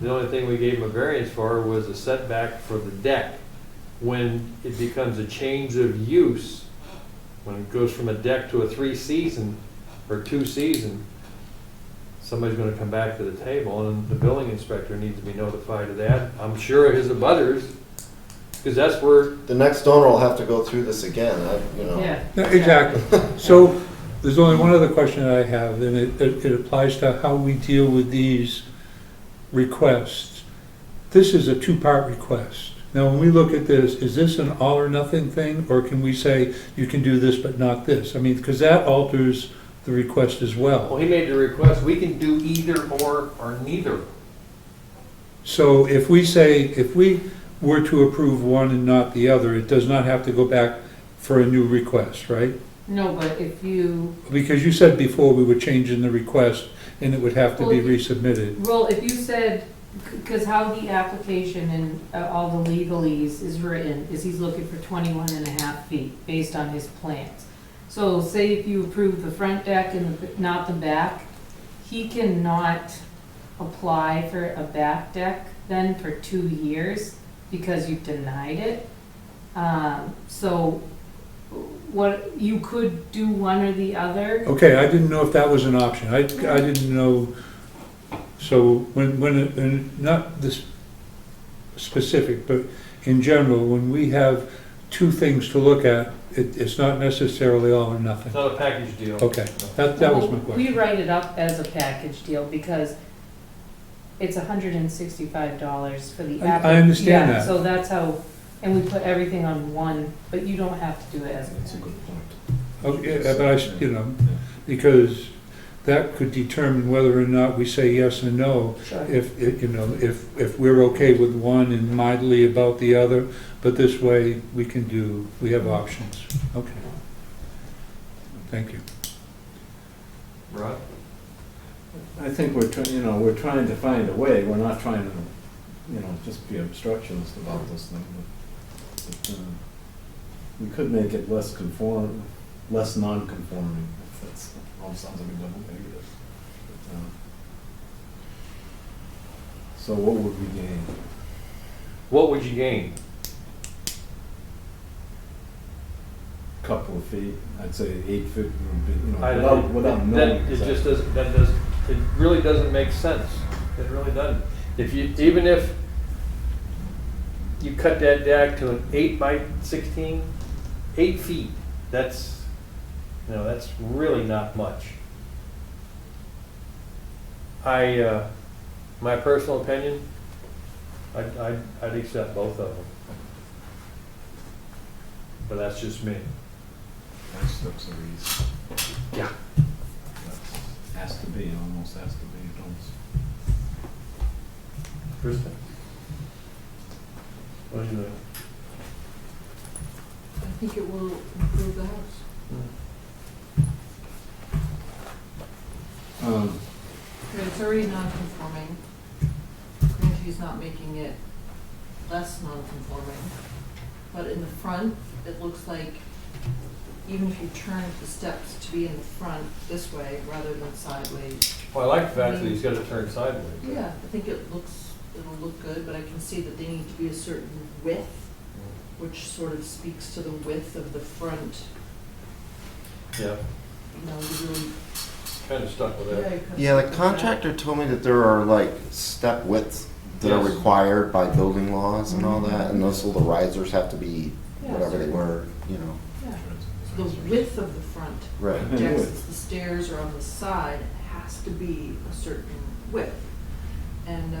C: The only thing we gave them a variance for was a setback for the deck. When it becomes a change of use, when it goes from a deck to a 3-season or 2-season, somebody's gonna come back to the table, and the building inspector needs to be notified of that. I'm sure his abutters, because that's where,
G: The next owner will have to go through this again,
B: Yeah.
A: Yeah, exactly. So, there's only one other question that I have, and it applies to how we deal with these requests. This is a 2-part request. Now, when we look at this, is this an all or nothing thing, or can we say you can do this but not this? I mean, because that alters the request as
C: well,
A: well.
C: he made the request, we can do either or neither.
A: So if we were to approve one and not the other, it does not have to go back for a new request, right?
B: No, but if you,
A: Because you said before we were changing the request and it would have to be
B: Well,
A: resubmitted.
B: well, if you said, because how the application and all the legalese is written, is he's looking for 21 and a half feet based on his plans. So say if you approve the front deck and not the back, he cannot apply for a back deck then for 2 years because you've denied it. So what, you could do one or the other.
A: Okay, I didn't know if that was an option. I didn't know, so and not this specific, but in general, when we have two things to look at, it's not necessarily all or nothing.
C: It's not a package deal.
A: Okay, that was my
B: Well,
A: question.
B: We write it up as a package deal because it's $165 for the
A: I
B: app.
A: understand
B: Yeah,
A: that.
B: so that's how, and we put everything on one, but you don't have to do it as a
E: That's a
B: package.
E: good point.
A: Okay, but because that could determine whether or not we say yes or no.
B: Sure.
A: If we're okay with one and mildly about the other, but this way we have options. Okay. Thank you.
C: Right.
E: I think we're trying to find a way, we're not trying to, just be obstructionist about this thing, but we could make it less non-conforming, if that's, sounds like a double negative. But, so what would we gain?
C: What would you gain?
E: Couple of feet, I'd say 8 feet,
C: I-
E: without knowing.
C: It just doesn't, it really doesn't make sense. It really doesn't. Even if you cut that deck to an 8 by 16, 8 feet, that's really not much. My personal opinion, I'd accept both of them. But that's just me.
E: That's looks are easy.
C: Yeah.
E: Has to be, almost has to be,
C: Krista? What do you think?
F: I think it will improve the house. It's already non-conforming. Granted, he's not making it less non-conforming, but in the front, it looks like even if you turn the steps to be in the front this way rather than sideways.
C: Well, I like the fact that he's got to turn sideways.
F: Yeah, I think it'll look good, but I can see that they need to be a certain width, which sort of speaks to the width of the front.
C: Yeah,
F: You really.
C: kind of stuck with that.
G: Yeah, the contractor told me that there are like step widths that are
C: Yes.
G: required by building laws and all that, and those little risers have to be whatever they were,
F: Yeah. The width of the front.
G: Right.
F: Deck, since the stairs are on the side, it has to be a certain width. And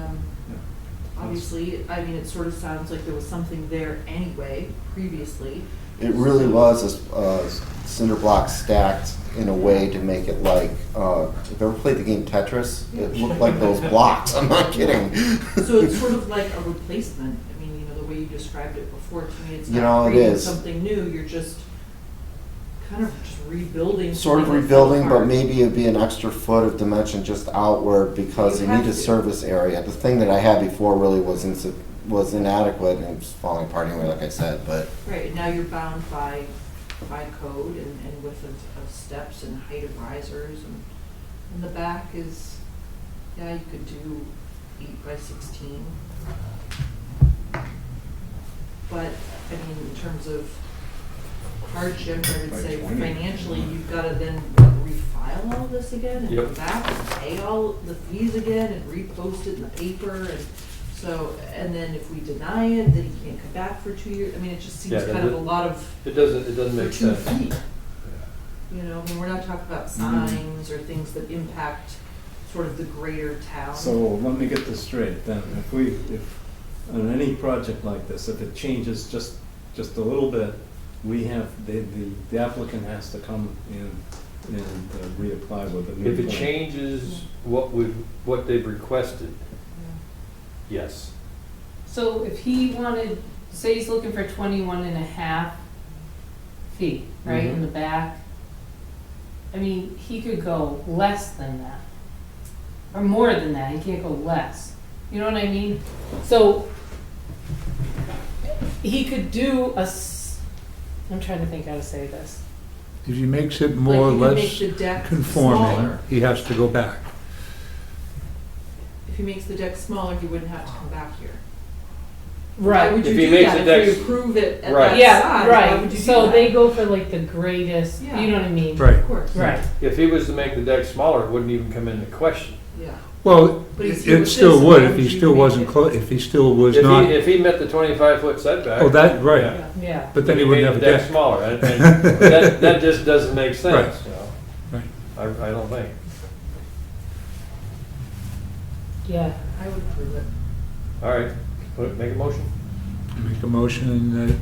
F: obviously, I mean, it sort of sounds like there was something there anyway, previously.
G: It really was a cinder block stacked in a way to make it like, if you ever played the game Tetris, it looked like those blocks, I'm not kidding.
F: So it's sort of like a replacement. I mean, the way you described it before, to me, it's
G: You
F: not
G: know, it
F: creating
G: is.
F: something new, you're just kind of just rebuilding.
G: Sort of
F: something that fell
G: rebuilding, but
F: apart.
G: maybe it'd be an extra foot of dimension just outward because
F: You
G: they
F: have
G: need a
F: to.
G: service area. The thing that I had before really was inadequate and it was falling apart anyway, like I said, but.
F: Right, and now you're bound by code and width of steps and height of risers, and the back is, yeah, you could do 8 by 16. But, I mean, in terms of hardship, I would
E: By
F: say
E: 20.
F: financially, you've gotta then refile all this again and go
C: Yep.
F: back and pay all the fees again and repost it in the paper, and so, and then if we deny it, then he can't come back for 2 years. I mean, it just seems
C: Yeah,
F: kind of a lot of,
C: It doesn't
F: for
C: make
F: 2
C: sense.
F: feet. You know, I mean, we're not talking about
E: Mm-hmm.
F: signs or things that impact sort of the greater town.
E: So let me get this straight then. If on any project like this, if it changes just a little bit, the applicant has to come in and reapply with a new
C: If it
E: plan.
C: changes what they've requested, yes.
B: So if he wanted, say he's looking for 21 and a half feet, right, in
C: Mhm.
B: the back, I mean, he could go less than that. Or more than that, he can't go less. You know what I mean? So he could do I'm trying to think how to say this.
A: If he makes it more or
F: Like, you could
A: less
F: make the deck
A: conforming,
F: smaller.
A: he has to go back.
F: If he makes the deck smaller, he wouldn't have to come back here. Why
B: Right.
F: would you
C: If he
F: do
C: makes
F: that?
C: the
F: If
C: decks-
F: you approve it at
C: Right.
F: that
B: Yeah,
F: size, why would
B: right,
F: you do
B: so
F: that?
B: they go for like the greatest,
F: Yeah.
B: you know what I mean?
A: Right.
F: Of course.
B: Right,
C: If he was to make the deck smaller, it wouldn't even come into question.
F: Yeah.
A: Well,
F: But he's here
A: it
F: with
A: still
F: this,
A: would
F: why
A: if he
F: would you
A: still
F: make
A: wasn't,
F: it-
A: if he still was
C: If
A: not,
C: if he met the 25-foot setback.
A: oh, that, right.
C: Yeah.
B: yeah.
A: But then he wouldn't have a
C: made the
A: deck.
C: smaller, and that just doesn't make sense,
A: Right.
C: you know?
A: Right.
C: I don't think.
B: Yeah,
F: I would approve it.
C: All right, make a motion.
A: Make a motion that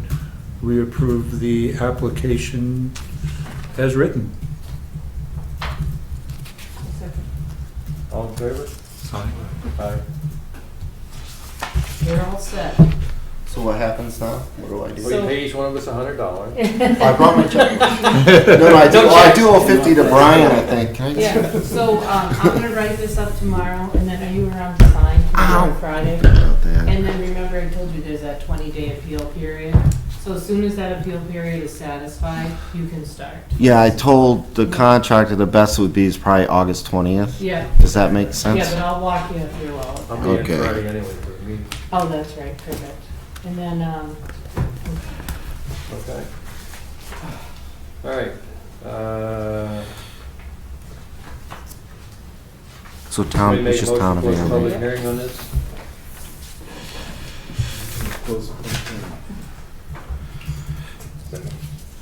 A: we approve the application as written.
C: All in favor?
A: Aye.
C: Aye.
F: You're all set.
G: So what happens now? What do I do?
C: Well, you pay each one of us $100.
G: I brought my check. No, I do, well, I do owe 50 to Brian, I think. Can I just?
B: yeah, so, I'm gonna write this up tomorrow, and then are you around to sign tomorrow or Friday?
G: Out there.
B: And then remember I told you there's that 20-day appeal period, so as soon as that appeal period is satisfied, you can start.
G: Yeah, I told the contractor the best would be is probably August 20th.
B: Yeah,
G: Does that make
B: yeah,
G: sense?
B: but I'll walk you through all of
C: I'm
B: that.
C: being
G: Okay.
C: Friday anyway for the meeting.
B: Oh, that's right, perfect. And then,
C: Okay. All right.
G: So town,
C: somebody
G: it's
C: make a
G: just town of
C: motion to close the
G: Amherst.
C: public hearing on this?
E: Close the public hearing.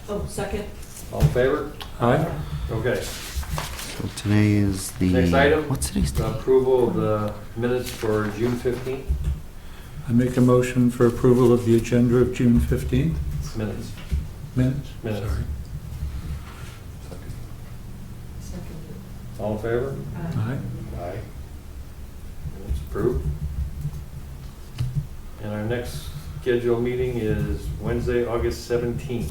F: Oh, second.
C: All in favor?
A: Aye.
C: Okay.
G: So today is the.
C: Next item.
G: What's today's
C: The
G: date?
C: approval of the minutes for June 15th.
A: I make a motion for approval of the agenda of June 15th.
C: Minutes.
A: Minutes?
C: Minutes.
A: Sorry.
F: Second.
C: All in favor?
A: Aye.
C: Aye. It's approved. And our next scheduled meeting is Wednesday, August 17th.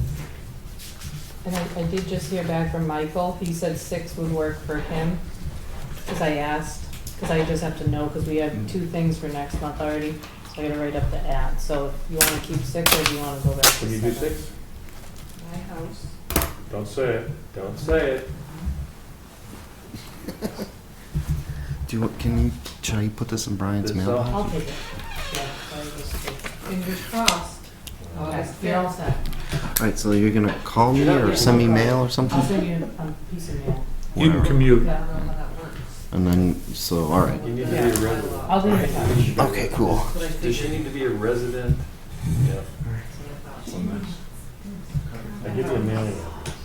B: and I did just hear back from Michael, he said 6 would work for him, because I asked, because I just have to know, because we have 2 things for next month already, so I gotta write up the ad, so if you wanna keep 6 or do you wanna go back to 7?
C: Can you do 6?
F: My house.
C: Don't say it. Don't say it.
G: Do you, can you, should I put this in Brian's
C: This
G: mailbox?
B: I'll take it. Yeah, sorry, just take it.
F: Fingers crossed.
B: Okay,
F: August
B: you're all
F: 5th.
B: set.
G: Alright, so you're gonna call me
C: You're not
G: or
C: getting
G: send me
B: no
G: mail or
B: I'll
G: something?
B: send you a piece of mail.
A: You can commute.
F: I don't know how that works.
G: And then, so, alright.
C: You need to be
B: Yeah.
C: a resident.
B: I'll do it.
G: Okay, cool.
F: That's what I
C: Does she
F: figured.
C: need to be a resident? Yeah. I give you a mailing address.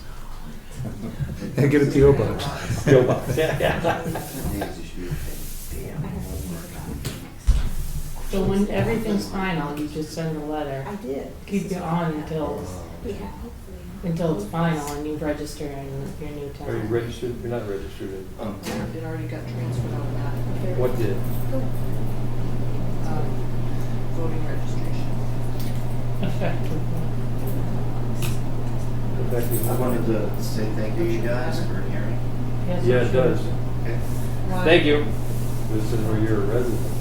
A: And get a P.O. box.
C: P.O. box. Yeah.
B: So when everything's final, you just send a letter,
H: I did.
B: keep you on until
H: Yeah.
B: it's final and you register in your new
C: Are you
B: town.
C: registered? You're not registered in.
F: It already got transferred out of that.
C: What did?
F: Voting registration.
B: Effective.
C: Effective.
G: I wanted to say thank you, you guys, for hearing.
B: Yes,
C: Yeah, it
B: sure.
C: does.
F: Why?
C: Thank you. This is where you're a resident.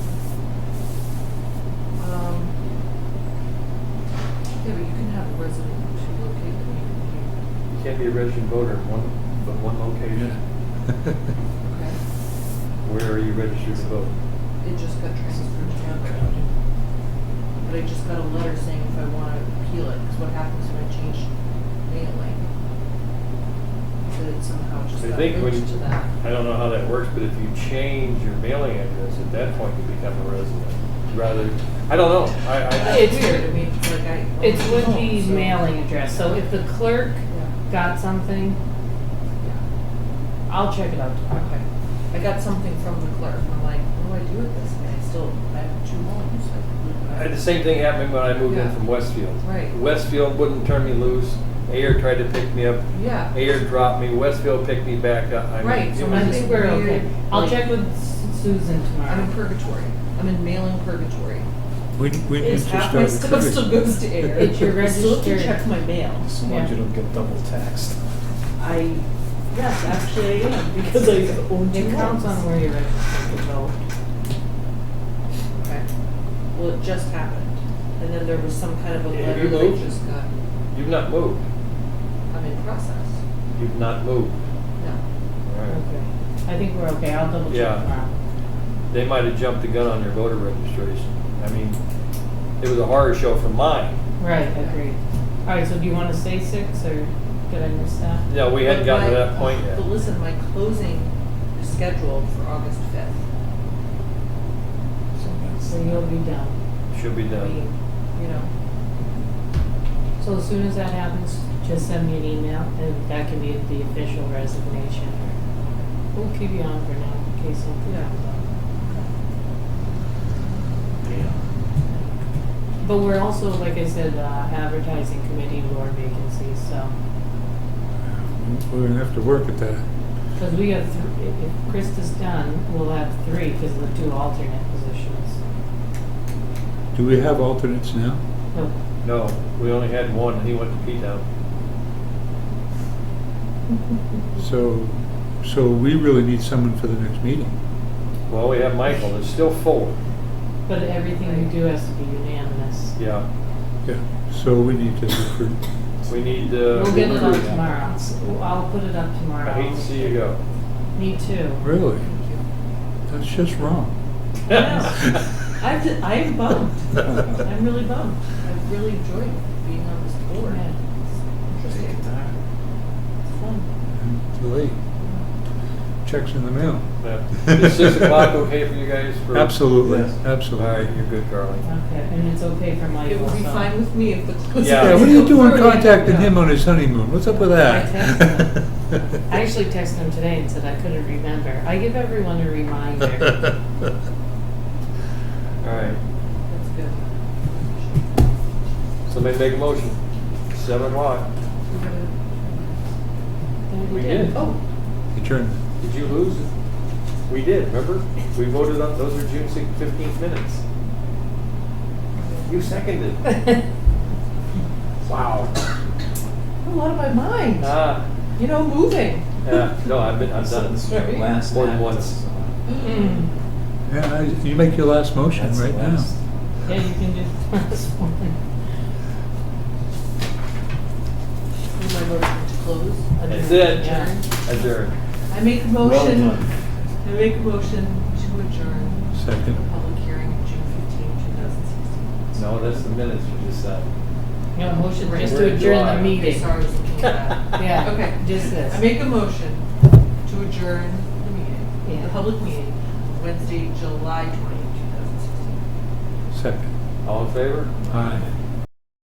F: Yeah, but you can have a resident to locate the meeting.
C: You can't be a registered voter in one location.
F: Okay.
C: Where are you registered to vote?
F: It just got transferred to the other. But I just got a letter saying if I want to appeal it, because what happens when I change mailing? That it somehow just
C: I
F: got
C: think when
F: linked to that.
C: I don't know how that works, but if you change your mailing address, at that point you become a resident. Rather, I don't know.
F: That's
B: It's-
F: weird, I mean, it's like I.
B: It would
F: don't
B: be
F: know, so-
B: mailing address, so if the clerk
F: Yeah.
B: got something, I'll check it out tomorrow.
F: Okay. I got something from the clerk, I'm like, what do I do with this? And I have 2 homes.
C: I had the same thing happen when I moved in
F: Yeah.
C: from Westfield.
F: Right.
C: Westfield wouldn't turn me loose. Ayer tried to pick me up.
F: Yeah,
C: Ayer dropped me. Westfield picked me back up. I mean,
F: Right,
C: it
F: so
C: was
F: I
B: I
C: just-
B: think we're okay.
F: weird,
B: I'll
F: like-
B: check with Susan
F: I'm in
B: tomorrow.
F: purgatory. I'm in mailing purgatory.
A: We need to
F: Is half my
A: start.
F: stuff still goes to air.
B: It's your
F: I still have to
B: registered-
F: check my mail.
E: So
B: Yeah.
E: long as you don't get double taxed.
F: Yes, actually I am, because I own 2
B: It counts
F: homes.
B: on where you're registered to vote.
F: Okay. Well, it just happened. And then there was some kind of a
C: Have
F: letter
C: you
F: that I
C: moved?
F: just got.
C: You've not moved.
F: I'm in process.
C: You you've not moved.
F: No.
C: All right.
B: Okay. I think we're okay, I'll double check
C: Yeah.
B: tomorrow.
C: They might have jumped the gun on your voter registration. I mean, it was a horror show for mine.
B: Right, agreed. All right, so do you want to say 6, or did I miss that?
C: Yeah, we hadn't gotten to that point yet.
F: But listen, my closing is scheduled for August 5th.
B: So you'll be done.
C: Should be
F: I
C: done.
F: mean, you know,
B: So as soon as that happens, just send me an email, and that can be the official resignation. We'll keep you on for now, in case something
F: Yeah.
B: comes up. But we're also, like I said, advertising committee board vacancies, so,
A: We're gonna have to work at that.
B: because we have, if Krista's done, we'll have 3, because of the 2 alternate positions.
A: Do we have alternates now?
B: No,
C: No, we only had one, and he went to P-Town.
A: So we really need someone for the next meeting.
C: Well, we have Michael, there's still 4.
B: but everything we do has to be unanimous.
C: Yeah,
A: Yeah, so we need to recruit.
C: we need,
B: We'll get it up
C: recruit.
B: tomorrow. I'll put it up tomorrow.
C: I hate to see you go.
B: Me too.
A: Really? That's just wrong.
F: I'm bummed. I'm really bummed. I've really enjoyed being on this board.
B: Yeah.
F: It's interesting. It's fun.
A: Too late. Checks in the mail.
C: Yeah. Is 6 o'clock okay for you guys? For-
A: Absolutely,
E: Yes.
C: All right,
A: absolutely.
C: you're good, Carly.
B: Okay, and it's okay for Michael,
F: It would be
B: so-
F: fine with me if the closing.
C: Yeah.
A: Yeah, what are you doing
F: Yeah.
A: contacting him on his honeymoon? What's up with that?
B: I I actually texted him today and said I couldn't remember. I give everyone a reminder.
C: All right,
F: That's good.
C: somebody make a motion. 7 o'clock. We did.
F: Oh,
A: Adjournment.
C: Did you lose? We did, remember? We voted on, those are June 15th minutes. You seconded. Wow.
F: a lot of my mind.
C: Ah,
F: You know, moving.
C: yeah, no, I've done it
F: Right?
C: more than once.
B: Mm.
A: Yeah, you make your last motion right now.
B: Yeah, you can do the last one.
F: My motion to close.
C: That's it.
B: Yeah.
C: Adjourn.
F: I make a
E: Well
F: motion,
E: done.
F: I make a motion to adjourn
A: Second.
F: the public hearing of June 15, 2016.
C: No, that's the minutes you just said.
B: No, motion
F: Right.
B: just
C: We're
B: to
C: in
B: adjourn
C: July.
B: the
F: Okay,
B: meeting.
F: sorry, I was looking at that.
B: Yeah.
F: Okay.
B: Just this.
F: I make a motion to adjourn the meeting,
B: Yeah.
F: the public meeting, Wednesday, July 20, 2016.
A: Second.
C: All in favor?
A: Aye.